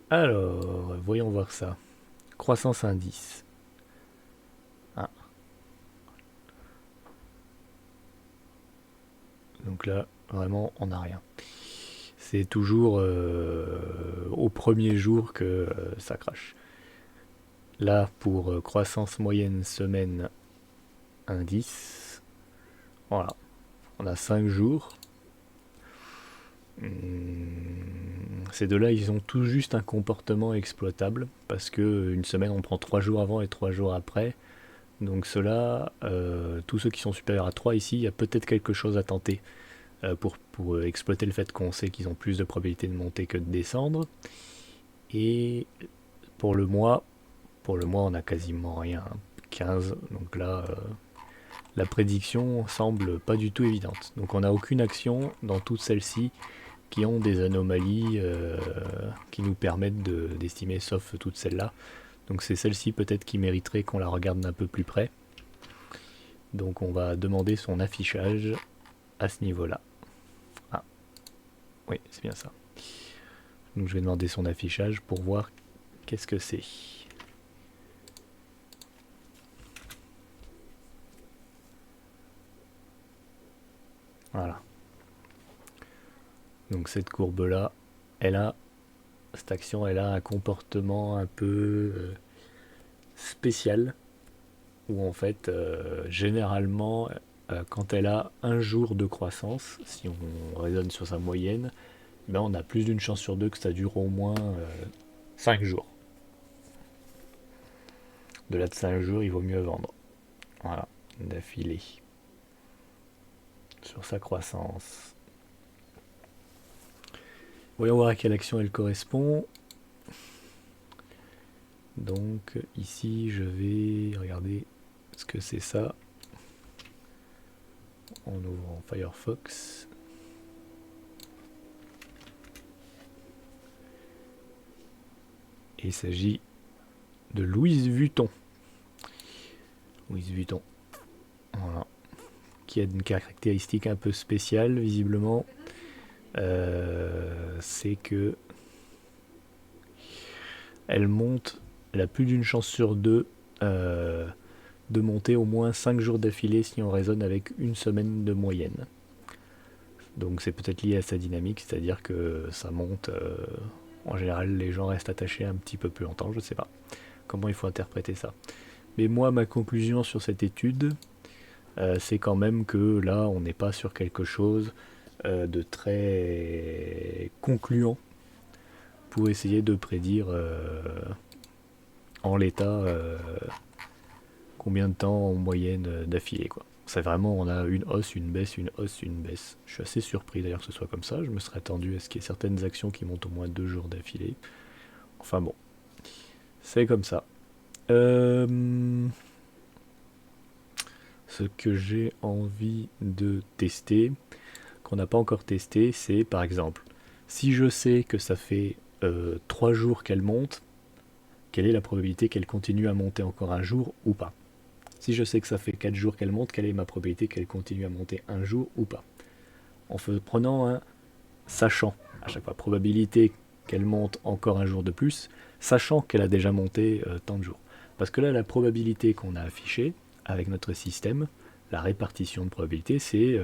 Alors, voyons voir ça. Croissance indice. Ah. Donc là, vraiment, on n'a rien. C'est toujours au premier jour que ça crache. Là, pour croissance moyenne semaine indice, voilà, on a 5 jours. Ces deux-là, ils ont tout juste un comportement exploitable, parce que une semaine, on prend 3 jours avant et 3 jours après. Donc ceux-là, tous ceux qui sont supérieurs à 3 ici, il y a peut-être quelque chose à tenter. Pour exploiter le fait qu'on sait qu'ils ont plus de probabilité de monter que de descendre. Et pour le mois on a quasiment rien, 15, donc là la prédiction semble pas du tout évidente. Donc on n'a aucune action dans toutes celles-ci qui ont des anomalies qui nous permettent d'estimer, sauf toutes celles-là. Donc c'est celle-ci peut-être qui mériterait qu'on la regarde d'un peu plus près. Donc on va demander son affichage à ce niveau-là. Oui, c'est bien ça. Donc je vais demander son affichage pour voir qu'est-ce que c'est? Voilà. Donc cette courbe-là, cette action, elle a un comportement un peu spécial, où en fait, généralement, quand elle a un jour de croissance, si on raisonne sur sa moyenne, ben on a plus d'une chance sur deux que ça dure au moins 5 jours. De 5 jours, il vaut mieux vendre. Voilà, d'affilée. Sur sa croissance. Voyons voir à quelle action elle correspond. Donc ici, je vais regarder ce que c'est ça. En ouvrant Firefox. Et il s'agit de Louise Vuitton. Louise Vuitton. Voilà. Qui a une caractéristique un peu spéciale, visiblement. C'est que elle monte, elle a plus d'une chance sur deux de monter au moins 5 jours d'affilée si on raisonne avec une semaine de moyenne. Donc c'est peut-être lié à sa dynamique, c'est-à-dire que ça monte, en général les gens restent attachés un petit peu plus longtemps, je ne sais pas comment il faut interpréter ça. Mais moi, ma conclusion sur cette étude, c'est quand même que là on n'est pas sur quelque chose de très concluant pour essayer de prédire en l'état combien de temps en moyenne d'affilée, quoi. C'est vraiment, on a une hausse, une baisse, une hausse, une baisse. Je suis assez surpris d'ailleurs que ce soit comme ça. Je me serais attendu à ce qu'il y ait certaines actions qui montent au moins 2 jours d'affilée. Enfin bon, c'est comme ça. Ce que j'ai envie de tester, qu'on n'a pas encore testé, c'est par exemple, si je sais que ça fait 3 jours qu'elle monte, quelle est la probabilité qu'elle continue à monter encore un jour ou pas? Si je sais que ça fait 4 jours qu'elle monte, quelle est ma probabilité qu'elle continue à monter un jour ou pas? En prenant un sachant à chaque fois, probabilité qu'elle monte encore un jour de plus, sachant qu'elle a déjà monté tant de jours. Parce que là, la probabilité qu'on a affichée avec notre système, la répartition de probabilité, c'est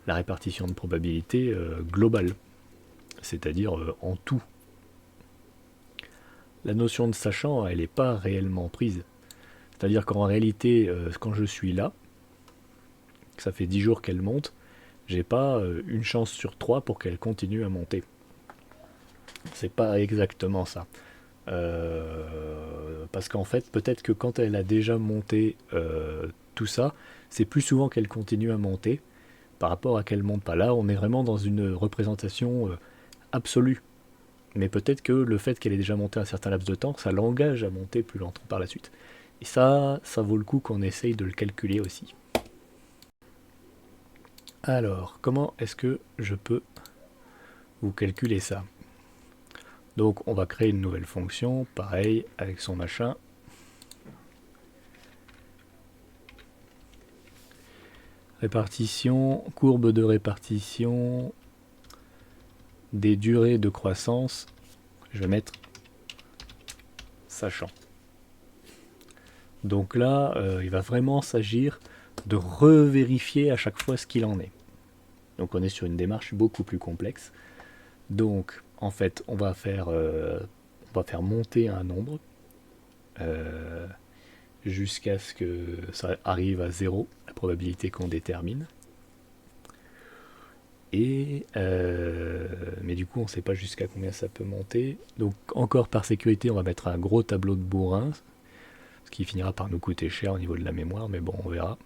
la répartition de probabilité globale, c'est-à-dire en tout. La notion de sachant, elle n'est pas réellement prise. C'est-à-dire qu'en réalité, quand je suis là, que ça fait 10 jours qu'elle monte, j'ai pas une chance sur 3 pour qu'elle continue à monter. C'est pas exactement ça. Parce qu'en fait, peut-être que quand elle a déjà monté tout ça, c'est plus souvent qu'elle continue à monter par rapport à qu'elle monte pas. Là, on est vraiment dans une représentation absolue. Mais peut-être que le fait qu'elle ait déjà monté un certain laps de temps, ça l'engage à monter plus longtemps par la suite. Et ça vaut le coup qu'on essaye de le calculer aussi. Alors, comment est-ce que je peux vous calculer ça? Donc, on va créer une nouvelle fonction, pareil, avec son machin. Répartition, courbe de répartition des durées de croissance. Je vais mettre sachant. Donc là, il va vraiment s'agir de revérifier à chaque fois ce qu'il en est. Donc on est sur une démarche beaucoup plus complexe. Donc en fait, on va faire monter un nombre jusqu'à ce que ça arrive à 0, la probabilité qu'on détermine. Et mais du coup, on ne sait pas jusqu'à combien ça peut monter. Donc encore par sécurité, on va mettre un gros tableau de bourrin, ce qui finira par nous coûter cher au niveau de la mémoire, mais bon, on verra.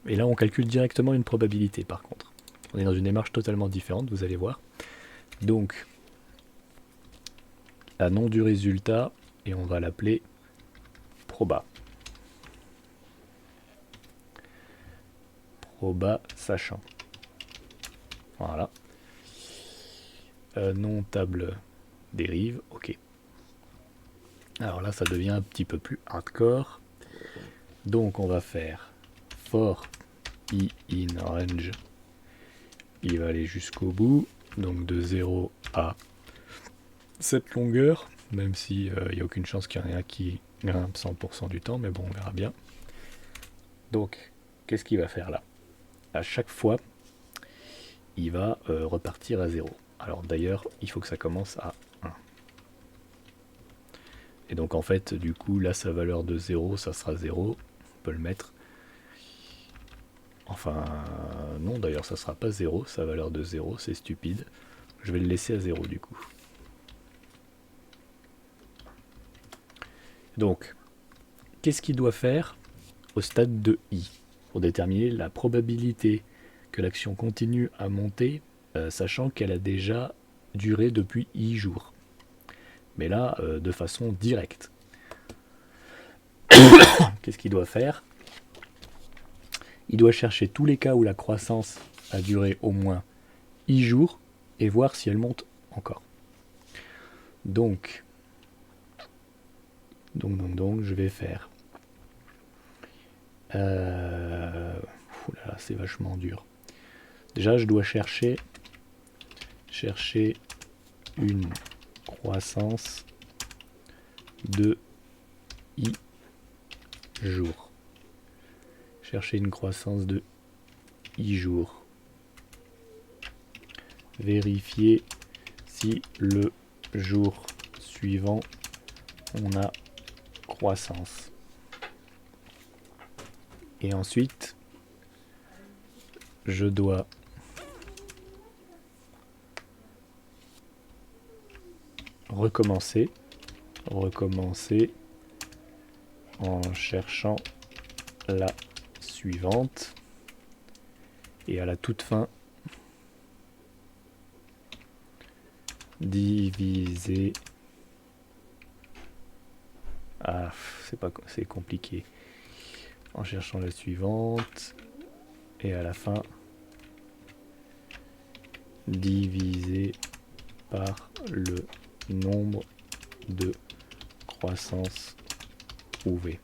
Et là, on calcule directement une probabilité, par contre. On est dans une démarche totalement différente, vous allez voir. Donc, un nom du résultat, et on va l'appeler proba. Proba sachant. Voilà. Nom table dérive, ok. Alors là, ça devient un petit peu plus hardcore. Donc, on va faire for i in range. Il va aller jusqu'au bout, donc de 0 à cette longueur. même si il n'y a aucune chance qu'il y en ait un qui grimpe 100% du temps, mais bon, on verra bien. Donc, qu'est-ce qu'il va faire là? À chaque fois, il va repartir à 0. Alors d'ailleurs, il faut que ça commence à 1. Et donc en fait, du coup, là, sa valeur de 0, ça sera 0. On peut le mettre. Enfin, non, d'ailleurs, ça sera pas 0, sa valeur de 0, c'est stupide. Je vais le laisser à 0 du coup. Donc, qu'est-ce qu'il doit faire au stade de i pour déterminer la probabilité que l'action continue à monter, sachant qu'elle a déjà duré depuis i jours. Mais là, de façon directe. Qu'est-ce qu'il doit faire? Il doit chercher tous les cas où la croissance a duré au moins i jours et voir si elle monte encore. Donc, je vais faire... c'est vachement dur. Déjà, je dois chercher une croissance de i jours. Chercher une croissance de i jours. Vérifier si le jour suivant on a croissance. Et ensuite, je dois recommencer en cherchant la suivante. Et à la toute fin, diviser. Ah, c'est compliqué. En cherchant la suivante. Et à la fin, diviser par le nombre de croissances trouvées.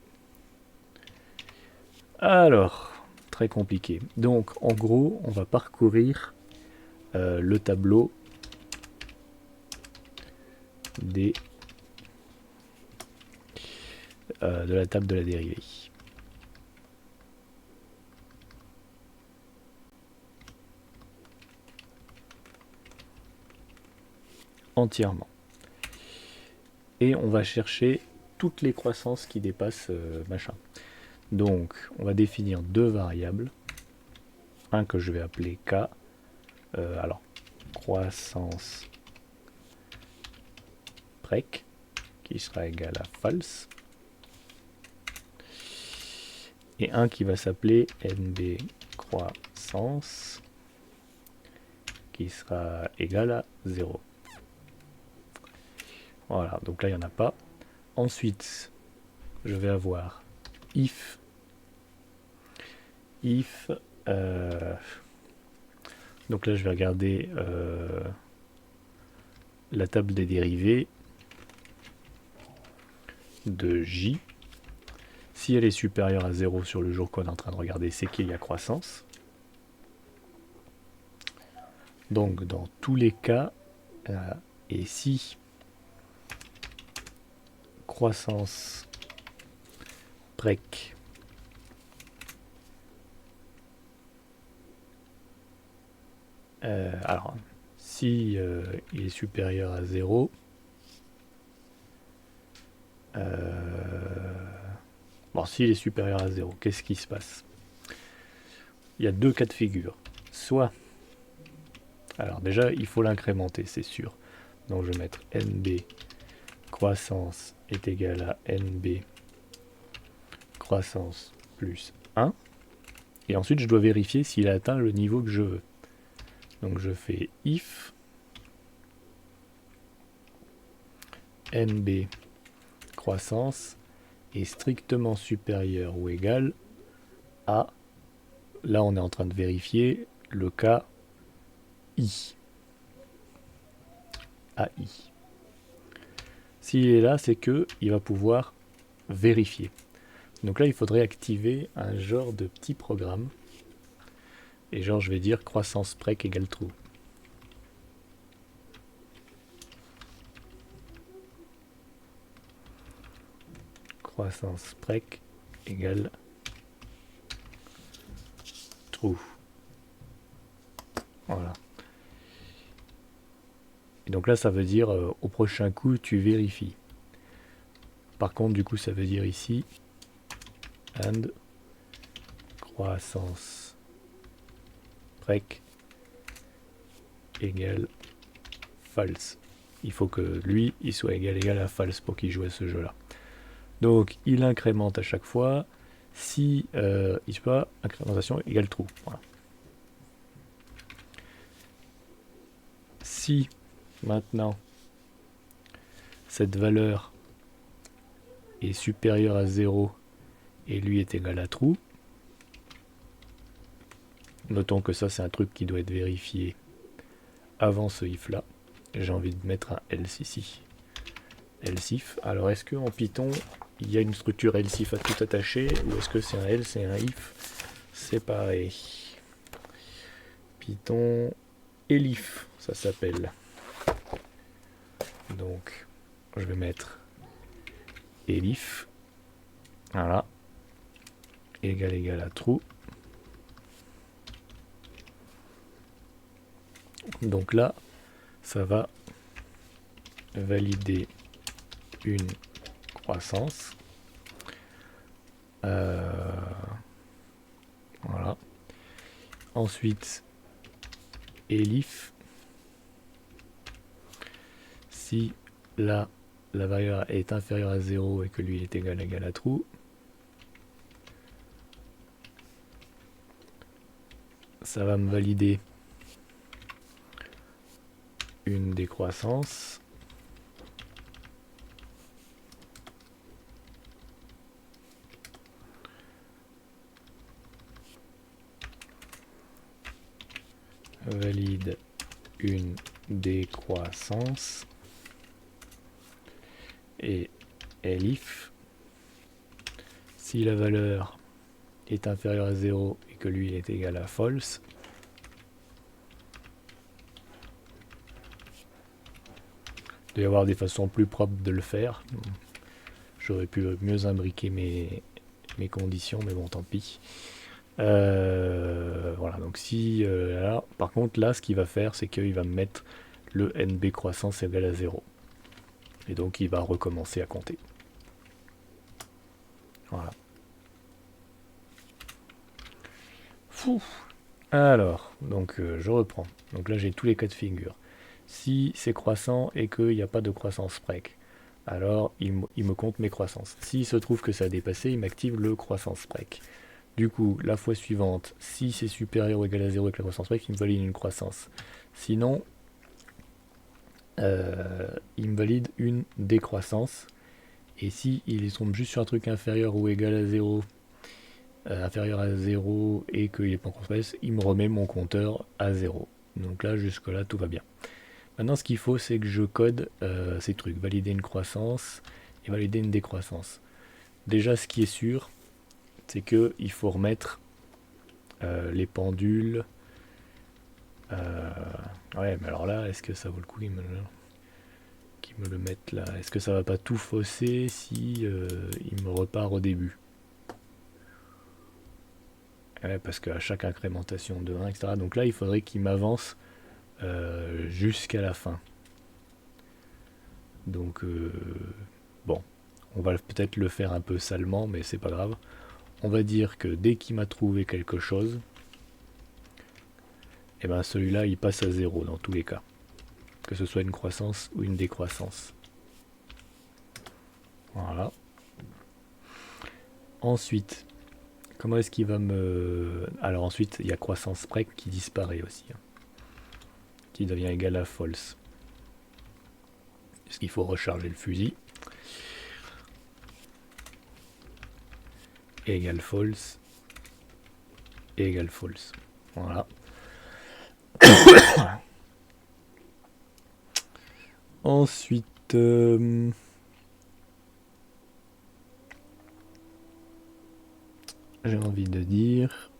Alors, très compliqué. Donc, en gros, on va parcourir le tableau de la table de la dérivée. Entièrement. Et on va chercher toutes les croissances qui dépassent machin. Donc, on va définir deux variables. Un que je vais appeler k. Alors, croissance prec, qui sera égal à false. Et un qui va s'appeler nb croissance, qui sera égal à 0. Voilà, donc là il n'y en a pas. Ensuite, je vais avoir if donc là je vais regarder la table des dérivées de j. Si elle est supérieure à 0 sur le jour qu'on est en train de regarder, c'est qu'il y a croissance. Donc dans tous les cas, et si croissance prec alors si il est supérieur à 0, bon, s'il est supérieur à 0, qu'est-ce qui se passe? Il y a deux cas de figure. Soit, alors déjà, il faut l'incrémenter, c'est sûr. Donc je vais mettre nb croissance est égal à nb croissance plus 1. Et ensuite, je dois vérifier s'il a atteint le niveau que je veux. Donc je fais if nb croissance est strictement supérieur ou égal à, là on est en train de vérifier le cas i. AI. S'il est là, c'est que il va pouvoir vérifier. Donc là, il faudrait activer un genre de petit programme. Et genre, je vais dire croissance prec égale true. croissance prec égale true. Voilà. Et donc là, ça veut dire au prochain coup, tu vérifies. Par contre, du coup, ça veut dire ici and croissance prec égale false. Il faut que lui, il soit égal à false pour qu'il joue à ce jeu-là. Donc, il incrémente à chaque fois. Si il soit incrémentation égale true. Voilà. Si maintenant cette valeur est supérieure à 0 et lui est égal à true, notons que ça c'est un truc qui doit être vérifié avant ce if là. J'ai envie de mettre un else ici. Else if. Alors est-ce qu'en Python il y a une structure else if à tout attacher ou est-ce que c'est un else et un if séparés? Python elif ça s'appelle. Donc je vais mettre elif, voilà, égal à true. Donc là, ça va valider une croissance. Voilà. Ensuite, elif, si là, la valeur est inférieure à 0 et que lui est égal à true, ça va me valider une décroissance. Valide une décroissance. Et elif, si la valeur est inférieure à 0 et que lui est égal à false, il doit y avoir des façons plus propres de le faire. J'aurais pu mieux imbriquer mes conditions, mais bon, tant pis. Voilà, donc si là, par contre, là, ce qu'il va faire, c'est qu'il va me mettre le nb croissance égal à 0. Et donc, il va recommencer à compter. Voilà. Fou. Alors, donc je reprends. Donc là, j'ai tous les cas de figure. Si c'est croissant et qu'il n'y a pas de croissance prec, alors il me compte mes croissances. S'il se trouve que ça a dépassé, il m'active le croissance prec. Du coup, la fois suivante, si c'est supérieur ou égal à 0 avec la croissance prec, il me valide une croissance. Sinon, il me valide une décroissance. Et si il tombe juste sur un truc inférieur ou égal à 0, et qu'il n'est pas en croissance, il me remet mon compteur à 0. Donc là, jusque-là, tout va bien. Maintenant, ce qu'il faut, c'est que je code ces trucs. Valider une croissance et valider une décroissance. Déjà, ce qui est sûr, c'est qu'il faut remettre les pendules. Ouais, mais alors là, est-ce que ça vaut le coup qu'ils me le mettent là? Est-ce que ça va pas tout fausser si il me repart au début? Ouais, parce qu'à chaque incrémentation de 1, etc. Donc là, il faudrait qu'il m'avance jusqu'à la fin. Donc, bon, on va peut-être le faire un peu salement, mais c'est pas grave. On va dire que dès qu'il m'a trouvé quelque chose, et ben celui-là, il passe à 0 dans tous les cas. Que ce soit une croissance ou une décroissance. Voilà. Ensuite, comment est-ce qu'il va me... Alors ensuite, il y a croissance prec qui disparaît aussi. Qui devient égal à false. Est-ce qu'il faut recharger le fusil? Égal false. Égal false. Voilà. Ensuite, j'ai envie de dire,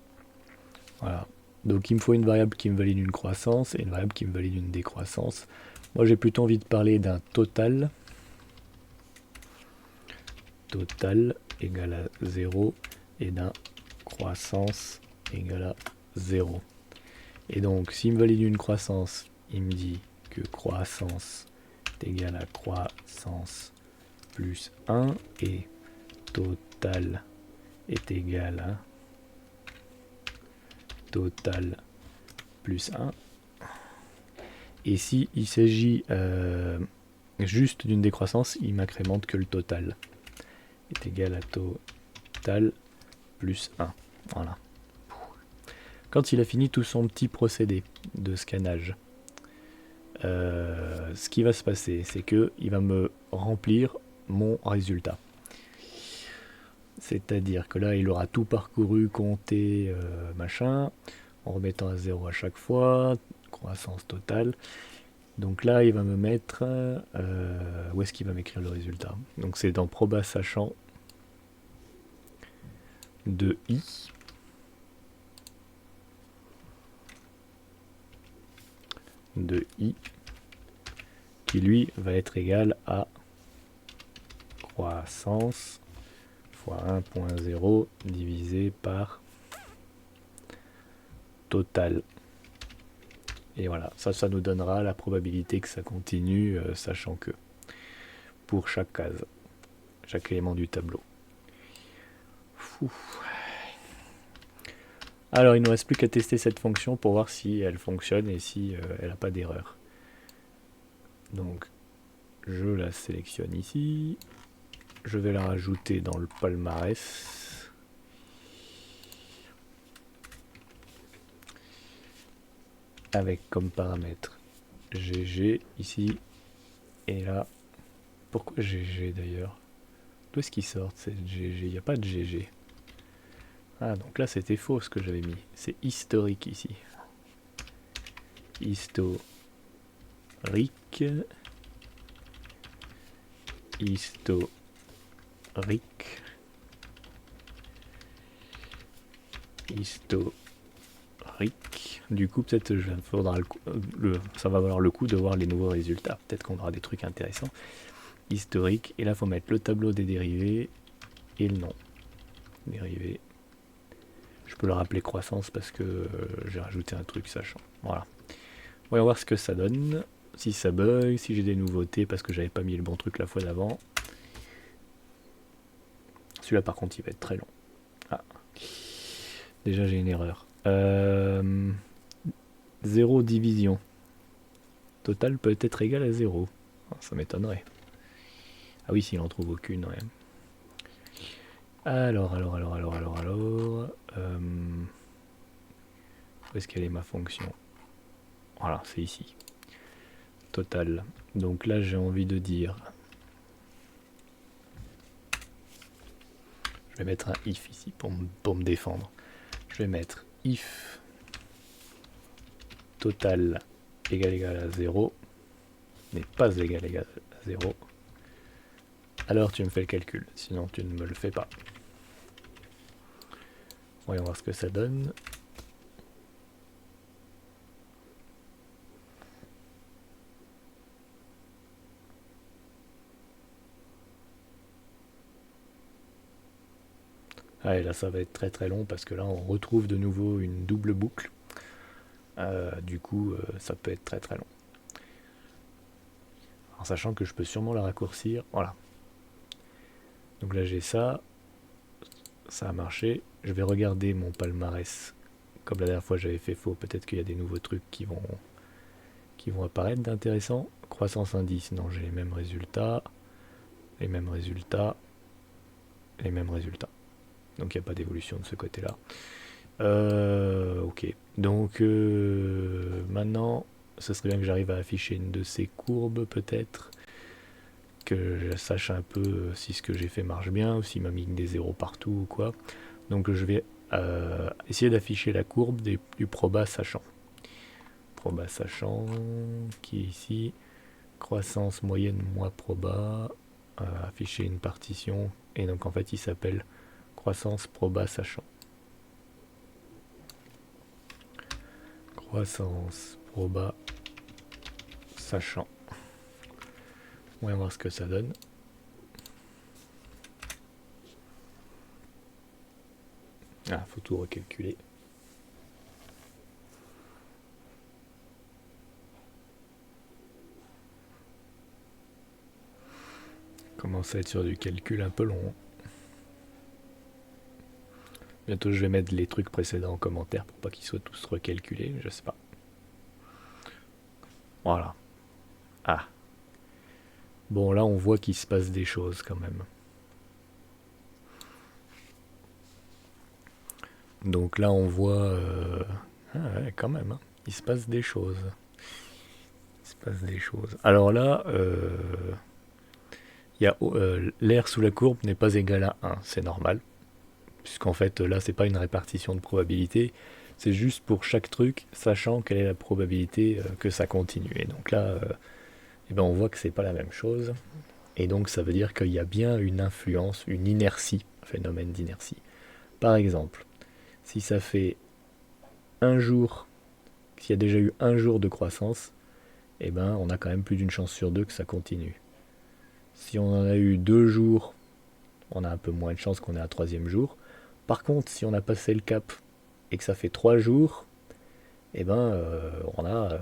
voilà. Donc il me faut une variable qui me valide une croissance et une variable qui me valide une décroissance. Moi j'ai plutôt envie de parler d'un total. total égale à 0 et d'un croissance égale à 0. Et donc, s'il me valide une croissance, il me dit que croissance est égale à croissance plus 1 et total est égal à total plus 1. Et si il s'agit juste d'une décroissance, il m'incrémente que le total est égal à total plus 1. Voilà. Quand il a fini tout son petit procédé de scannage, ce qui va se passer, c'est qu'il va me remplir mon résultat. C'est-à-dire que là, il aura tout parcouru, compté, machin, en remettant à 0 à chaque fois, croissance totale. Donc là, il va me mettre... où est-ce qu'il va m'écrire le résultat? Donc c'est dans proba sachant de i. De i qui lui va être égal à croissance fois 1.0 divisé par total. Et voilà, ça nous donnera la probabilité que ça continue, sachant que pour chaque case, chaque élément du tableau. Fou. Alors il ne nous reste plus qu'à tester cette fonction pour voir si elle fonctionne et si elle n'a pas d'erreur. Donc je la sélectionne ici, je vais la rajouter dans le palmarès. Avec comme paramètre GG ici, et là, pourquoi GG d'ailleurs? D'où est-ce qu'il sort cette GG? Il n'y a pas de GG. Ah, donc là c'était faux ce que j'avais mis, c'est historique ici. Historique. Historique. Historique. Du coup, peut-être ça va valoir le coup de voir les nouveaux résultats. Peut-être qu'on aura des trucs intéressants. Historique. Et là, il faut mettre le tableau des dérivés et le nom. Dérivés. Je peux le rappeler croissance parce que j'ai rajouté un truc sachant. Voilà. Voyons voir ce que ça donne. Si ça bug, si j'ai des nouveautés parce que j'avais pas mis le bon truc la fois d'avant. Celui-là, par contre, il va être très long. Ah. Déjà, j'ai une erreur. 0 division. Total peut être égal à 0. Ça m'étonnerait. Ah oui, s'il en trouve aucune, ouais. Alors. Où est-ce qu'elle est ma fonction? Voilà, c'est ici. Total. Donc là, j'ai envie de dire... Je vais mettre un if ici pour me défendre. Je vais mettre if total égal à 0 n'est pas égal à 0. Alors tu me fais le calcul, sinon tu ne me le fais pas. Voyons voir ce que ça donne. Ah, et là ça va être très très long parce que là on retrouve de nouveau une double boucle. Du coup ça peut être très très long. En sachant que je peux sûrement la raccourcir. Voilà. Donc là j'ai ça. Ça a marché. Je vais regarder mon palmarès. Comme la dernière fois j'avais fait faux, peut-être qu'il y a des nouveaux trucs qui vont apparaître d'intéressant. Croissance indice, non, j'ai les mêmes résultats. Les mêmes résultats. Les mêmes résultats. Donc il n'y a pas d'évolution de ce côté-là. Ok. Donc maintenant, ce serait bien que j'arrive à afficher une de ces courbes peut-être. Que je sache un peu si ce que j'ai fait marche bien ou s'il m'a mis des zéros partout ou quoi. Donc je vais essayer d'afficher la courbe du proba sachant. Proba sachant qui est ici. Croissance moyenne moins proba. Afficher une partition. Et donc en fait il s'appelle croissance proba sachant. Croissance proba sachant. On va voir ce que ça donne. Ah, faut tout recalculer. Commence à être sur du calcul un peu long. Bientôt je vais mettre les trucs précédents en commentaire pour pas qu'ils soient tous recalculés, je sais pas. Voilà. Ah. Bon, là on voit qu'il se passe des choses quand même. Donc là on voit... Ah ouais, quand même, hein. Il se passe des choses. Il se passe des choses. Alors là, l'air sous la courbe n'est pas égal à 1, c'est normal. Puisqu'en fait là c'est pas une répartition de probabilité, c'est juste pour chaque truc, sachant quelle est la probabilité que ça continue. Et donc là, eh ben on voit que c'est pas la même chose. Et donc ça veut dire qu'il y a bien une influence, une inertie, un phénomène d'inertie. Par exemple, si ça fait un jour, s'il y a déjà eu un jour de croissance, eh ben on a quand même plus d'une chance sur deux que ça continue. Si on en a eu 2 jours, on a un peu moins de chance qu'on ait un troisième jour. Par contre, si on a passé le cap et que ça fait 3 jours, eh ben on a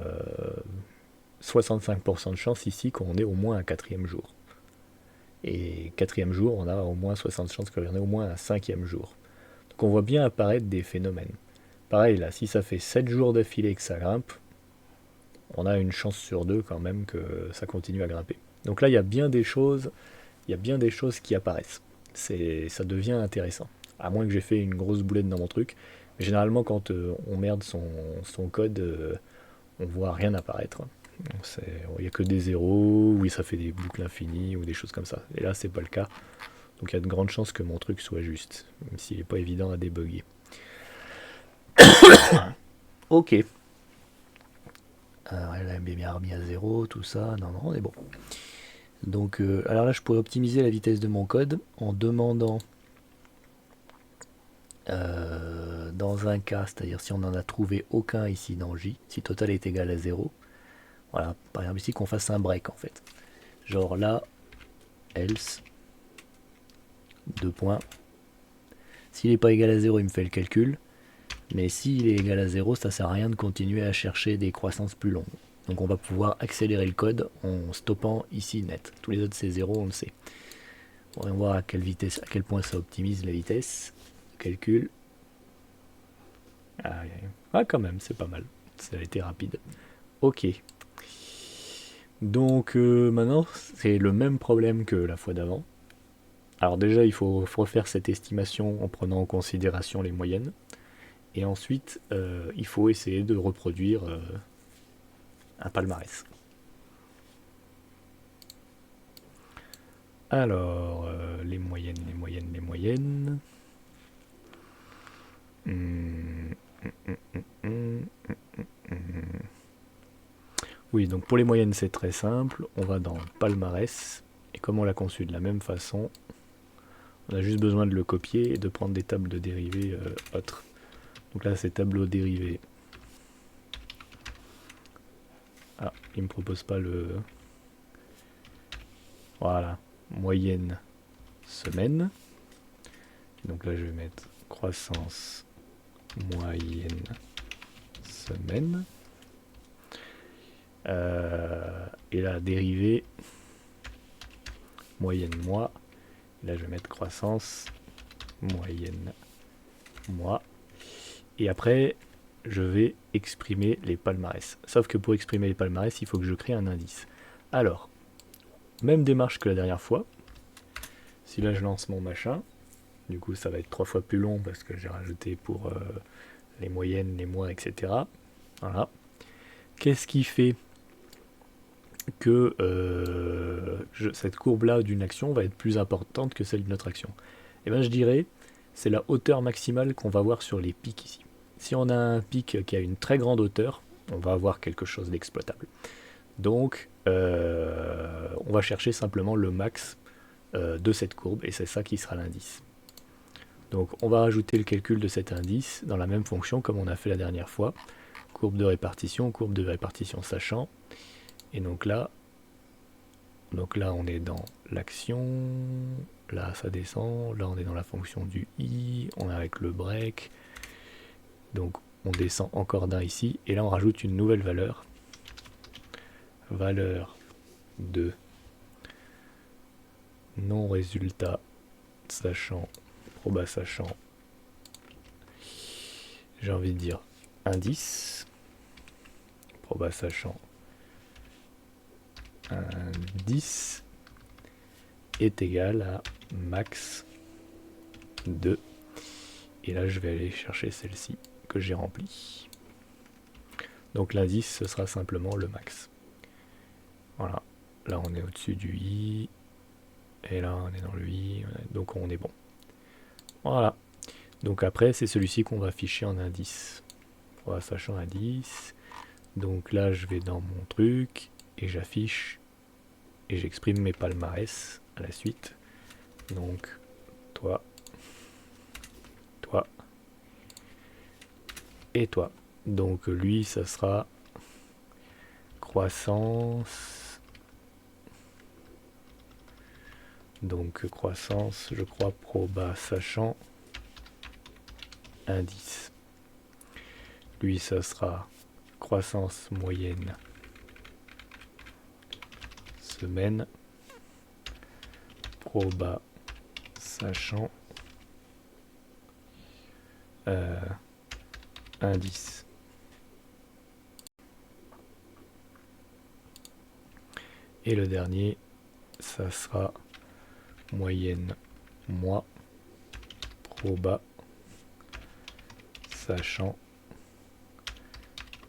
65% de chance ici qu'on ait au moins un quatrième jour. Et quatrième jour, on a au moins 60 chances qu'il y en ait au moins un cinquième jour. Donc on voit bien apparaître des phénomènes. Pareil là, si ça fait 7 jours d'affilée que ça grimpe, on a une chance sur deux quand même que ça continue à grimper. Donc là, il y a bien des choses qui apparaissent. Ça devient intéressant. À moins que j'ai fait une grosse boulette dans mon truc. Mais généralement, quand on merde son code, on voit rien apparaître. Il n'y a que des zéros, oui, ça fait des boucles infinies ou des choses comme ça. Et là, c'est pas le cas. Donc il y a de grandes chances que mon truc soit juste, même s'il n'est pas évident à débugger. Ok. Alors elle a bien remis à 0, tout ça. Non, on est bon. Donc, alors là, je pourrais optimiser la vitesse de mon code en demandant dans un cas, c'est-à-dire si on n'en a trouvé aucun ici dans J, si total est égal à 0, voilà, par exemple ici qu'on fasse un break en fait. Genre là, else, 2 points. S'il n'est pas égal à 0, il me fait le calcul. Mais s'il est égal à 0, ça sert à rien de continuer à chercher des croissances plus longues. Donc on va pouvoir accélérer le code en stoppant ici net. Tous les autres c'est 0, on le sait. On va voir à quelle vitesse, à quel point ça optimise la vitesse. Calcul. Ah quand même, c'est pas mal. Ça a été rapide. Ok. Donc maintenant, c'est le même problème que la fois d'avant. Alors déjà, il faut refaire cette estimation en prenant en considération les moyennes. Et ensuite, il faut essayer de reproduire un palmarès. Alors, les moyennes. Oui, donc pour les moyennes, c'est très simple. On va dans palmarès. Et comme on l'a conçu de la même façon, on a juste besoin de le copier et de prendre des tables de dérivés autres. Donc là, c'est tableau dérivé. Ah, il me propose pas le... Voilà, moyenne semaine. Donc là, je vais mettre croissance moyenne semaine. Et là, dérivée moyenne mois. Et là, je vais mettre croissance moyenne mois. Et après, je vais exprimer les palmarès. Sauf que pour exprimer les palmarès, il faut que je crée un indice. Alors, même démarche que la dernière fois. Si là, je lance mon machin, du coup, ça va être 3 fois plus long parce que j'ai rajouté pour les moyennes, les mois, etc. Voilà. Qu'est-ce qui fait que cette courbe-là d'une action va être plus importante que celle d'une autre action? Et bien, je dirais, c'est la hauteur maximale qu'on va voir sur les pics ici. Si on a un pic qui a une très grande hauteur, on va avoir quelque chose d'exploitable. Donc, on va chercher simplement le max de cette courbe, et c'est ça qui sera l'indice. Donc, on va rajouter le calcul de cet indice dans la même fonction comme on a fait la dernière fois. Courbe de répartition sachant. Et donc là, on est dans l'action. là ça descend, là on est dans la fonction du i, on est avec le break, donc on descend encore d'un ici, et là on rajoute une nouvelle valeur, valeur de non résultat sachant, proba sachant, j'ai envie de dire indice, proba sachant indice est égal à max 2. Et là, je vais aller chercher celle-ci que j'ai remplie. Donc l'indice, ce sera simplement le max. Voilà. Là, on est au-dessus du i. Et là, on est dans le i. Donc, on est bon. Voilà. Donc après, c'est celui-ci qu'on va afficher en indice. Voilà, sachant indice. Donc là, je vais dans mon truc. Et j'affiche. Et j'exprime mes palmarès à la suite. Donc, toi. Toi. Et toi. Donc lui, ça sera croissance. Donc croissance, je crois, proba sachant indice. Lui, ça sera croissance moyenne semaine, proba sachant indice. Et le dernier, ça sera moyenne mois, proba sachant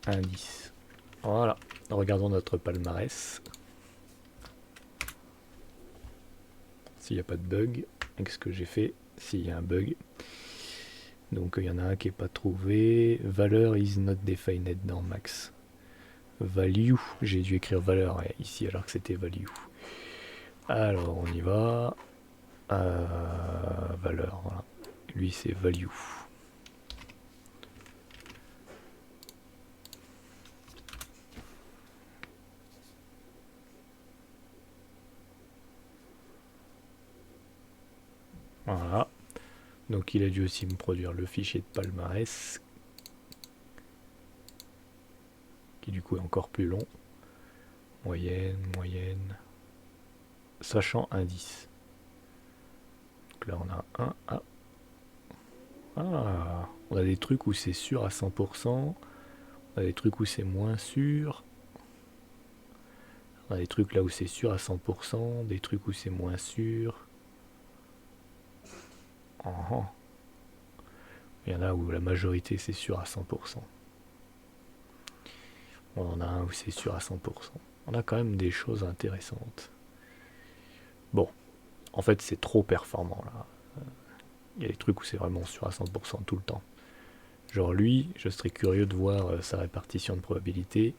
indice. Voilà, regardons notre palmarès. S'il n'y a pas de bug, avec ce que j'ai fait, s'il y a un bug. Donc il y en a un qui n'est pas trouvé. Valeur is not defined dans max. Value, j'ai dû écrire valeur ici alors que c'était value. Alors on y va. Valeur, voilà. Lui c'est value. Voilà. Donc il a dû aussi me produire le fichier de palmarès, qui du coup est encore plus long. Moyenne, moyenne. Sachant indice. Donc là on a un. Ah, on a des trucs où c'est sûr à 100%. On a des trucs où c'est moins sûr. On a des trucs là où c'est sûr à 100%. Des trucs où c'est moins sûr. Oh. Il y en a où la majorité c'est sûr à 100%. On en a un où c'est sûr à 100%. On a quand même des choses intéressantes. Bon, en fait c'est trop performant là. Il y a des trucs où c'est vraiment sûr à 100% tout le temps. Genre lui, je serais curieux de voir sa répartition de probabilité.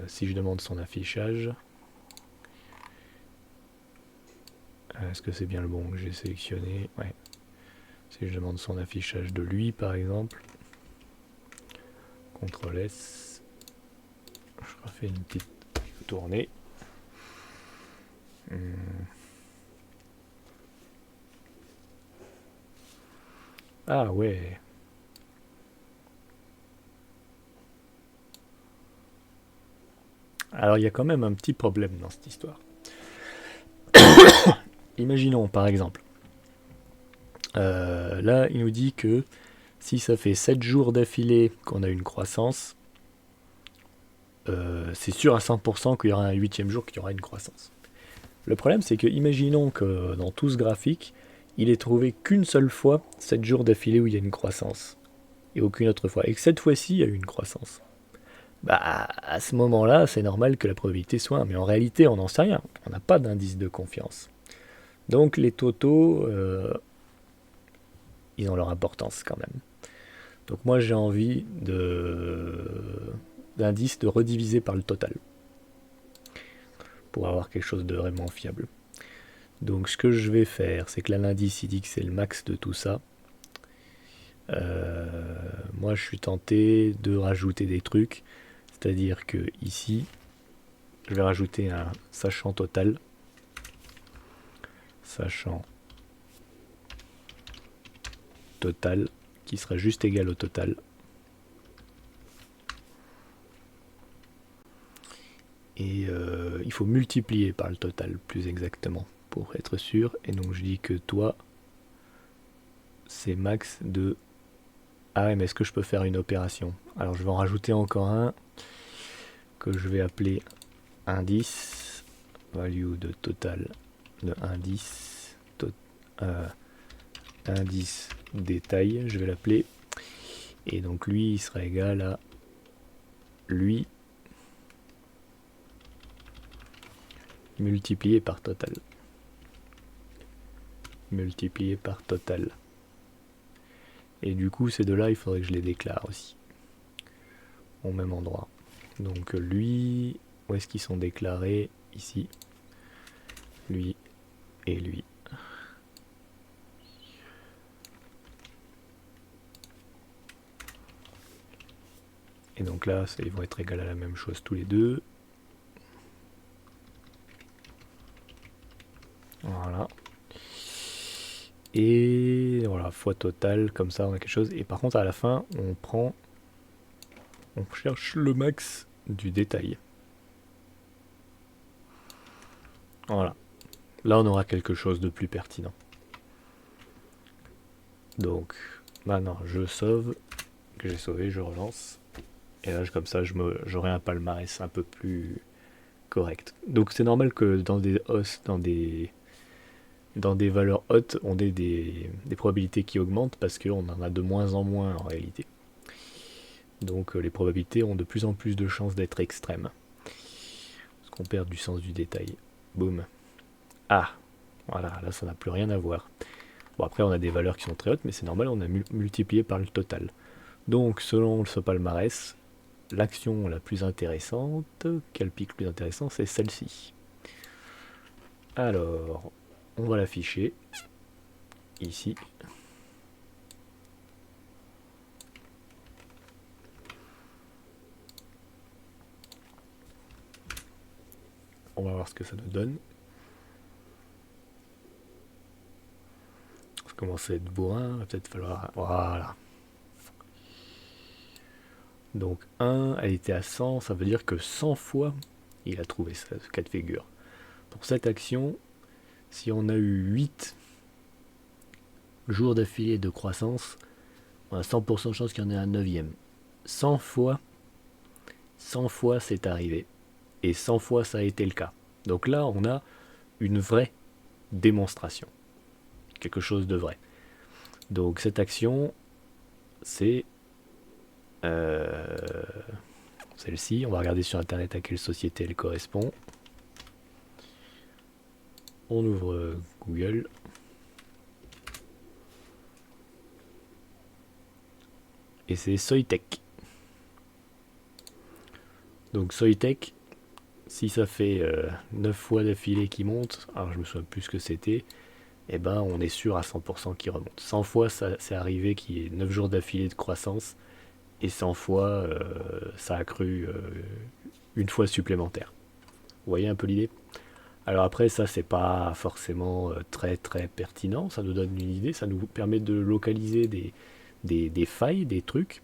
Si je demande son affichage, est-ce que c'est bien le bon que j'ai sélectionné? Ouais. Si je demande son affichage de lui par exemple, CTRL S, je refais une petite tournée. Ah ouais. Alors il y a quand même un petit problème dans cette histoire. Imaginons par exemple, là il nous dit que si ça fait 7 jours d'affilée qu'on a une croissance, c'est sûr à 100% qu'il y aura un 8e jour qu'il y aura une croissance. Le problème c'est que imaginons que dans tout ce graphique, il est trouvé qu'une seule fois 7 jours d'affilée où il y a une croissance, et aucune autre fois, et que cette fois-ci il y a eu une croissance. Bah à ce moment-là, c'est normal que la probabilité soit 1, mais en réalité on n'en sait rien, on n'a pas d'indice de confiance. Donc les totaux, ils ont leur importance quand même. Donc moi j'ai envie d'indice de rediviser par le total pour avoir quelque chose de vraiment fiable. Donc ce que je vais faire, c'est que là l'indice il dit que c'est le max de tout ça. Moi je suis tenté de rajouter des trucs, c'est-à-dire que ici je vais rajouter un sachant total. sachant total qui sera juste égal au total. Et il faut multiplier par le total plus exactement pour être sûr. Et donc je dis que toi c'est max de... Ah ouais, mais est-ce que je peux faire une opération? Alors je vais en rajouter encore un que je vais appeler indice, value de total de indice, indice détail, je vais l'appeler. Et donc lui il sera égal à lui multiplié par total. Multiplié par total. Et du coup ces deux là il faudrait que je les déclare aussi au même endroit. Donc lui, où est-ce qu'ils sont déclarés? Ici. Lui et lui. Et donc là, ils vont être égaux à la même chose tous les deux. Voilà. Et voilà, fois total, comme ça on a quelque chose. Et par contre à la fin, on cherche le max du détail. Voilà. Là on aura quelque chose de plus pertinent. Donc maintenant je sauve, que j'ai sauvé, je relance. Et là comme ça j'aurai un palmarès un peu plus correct. Donc c'est normal que dans des hausses, dans des valeurs hautes, on ait des probabilités qui augmentent parce qu'on en a de moins en moins en réalité. Donc les probabilités ont de plus en plus de chances d'être extrêmes. Parce qu'on perd du sens du détail. Boum. Ah, voilà, là ça n'a plus rien à voir. Bon après on a des valeurs qui sont très hautes, mais c'est normal, on a multiplié par le total. Donc selon ce palmarès, l'action la plus intéressante, quel pic le plus intéressant, c'est celle-ci. Alors, on va l'afficher ici. On va voir ce que ça nous donne. Ça commence à être bourrin, va peut-être falloir... Voilà. Donc 1, elle était à 100, ça veut dire que 100 fois, il a trouvé ce cas de figure. Pour cette action, si on a eu 8 jours d'affilée de croissance, on a 100% de chance qu'il y en ait un 9e. 100 fois c'est arrivé. Et 100 fois ça a été le cas. Donc là, on a une vraie démonstration. Quelque chose de vrai. Donc cette action, c'est celle-ci. On va regarder sur internet à quelle société elle correspond. On ouvre Google. Et c'est Soitec. Donc Soitec, si ça fait 9 fois d'affilée qui monte, alors je me souviens plus ce que c'était, et ben on est sûr à 100% qu'il remonte. 100 fois ça c'est arrivé qu'il y ait 9 jours d'affilée de croissance, et 100 fois ça a cru une fois supplémentaire. Vous voyez un peu l'idée? Alors après ça c'est pas forcément très très pertinent, ça nous donne une idée, ça nous permet de localiser des failles, des trucs.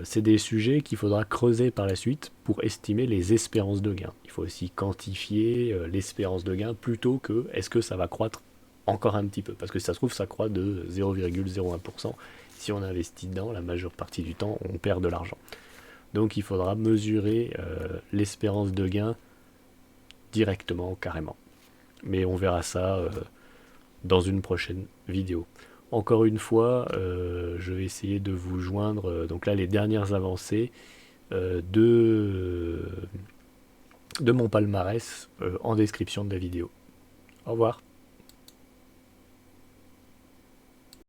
C'est des sujets qu'il faudra creuser par la suite pour estimer les espérances de gain. Il faut aussi quantifier l'espérance de gain plutôt que est-ce que ça va croître encore un petit peu. Parce que si ça se trouve, ça croît de 0,01%. Si on investit dedans, la majeure partie du temps, on perd de l'argent. Donc il faudra mesurer l'espérance de gain directement, carrément. Mais on verra ça dans une prochaine vidéo. Encore une fois, je vais essayer de vous joindre, donc là les dernières avancées de mon palmarès en description de la vidéo. Au revoir.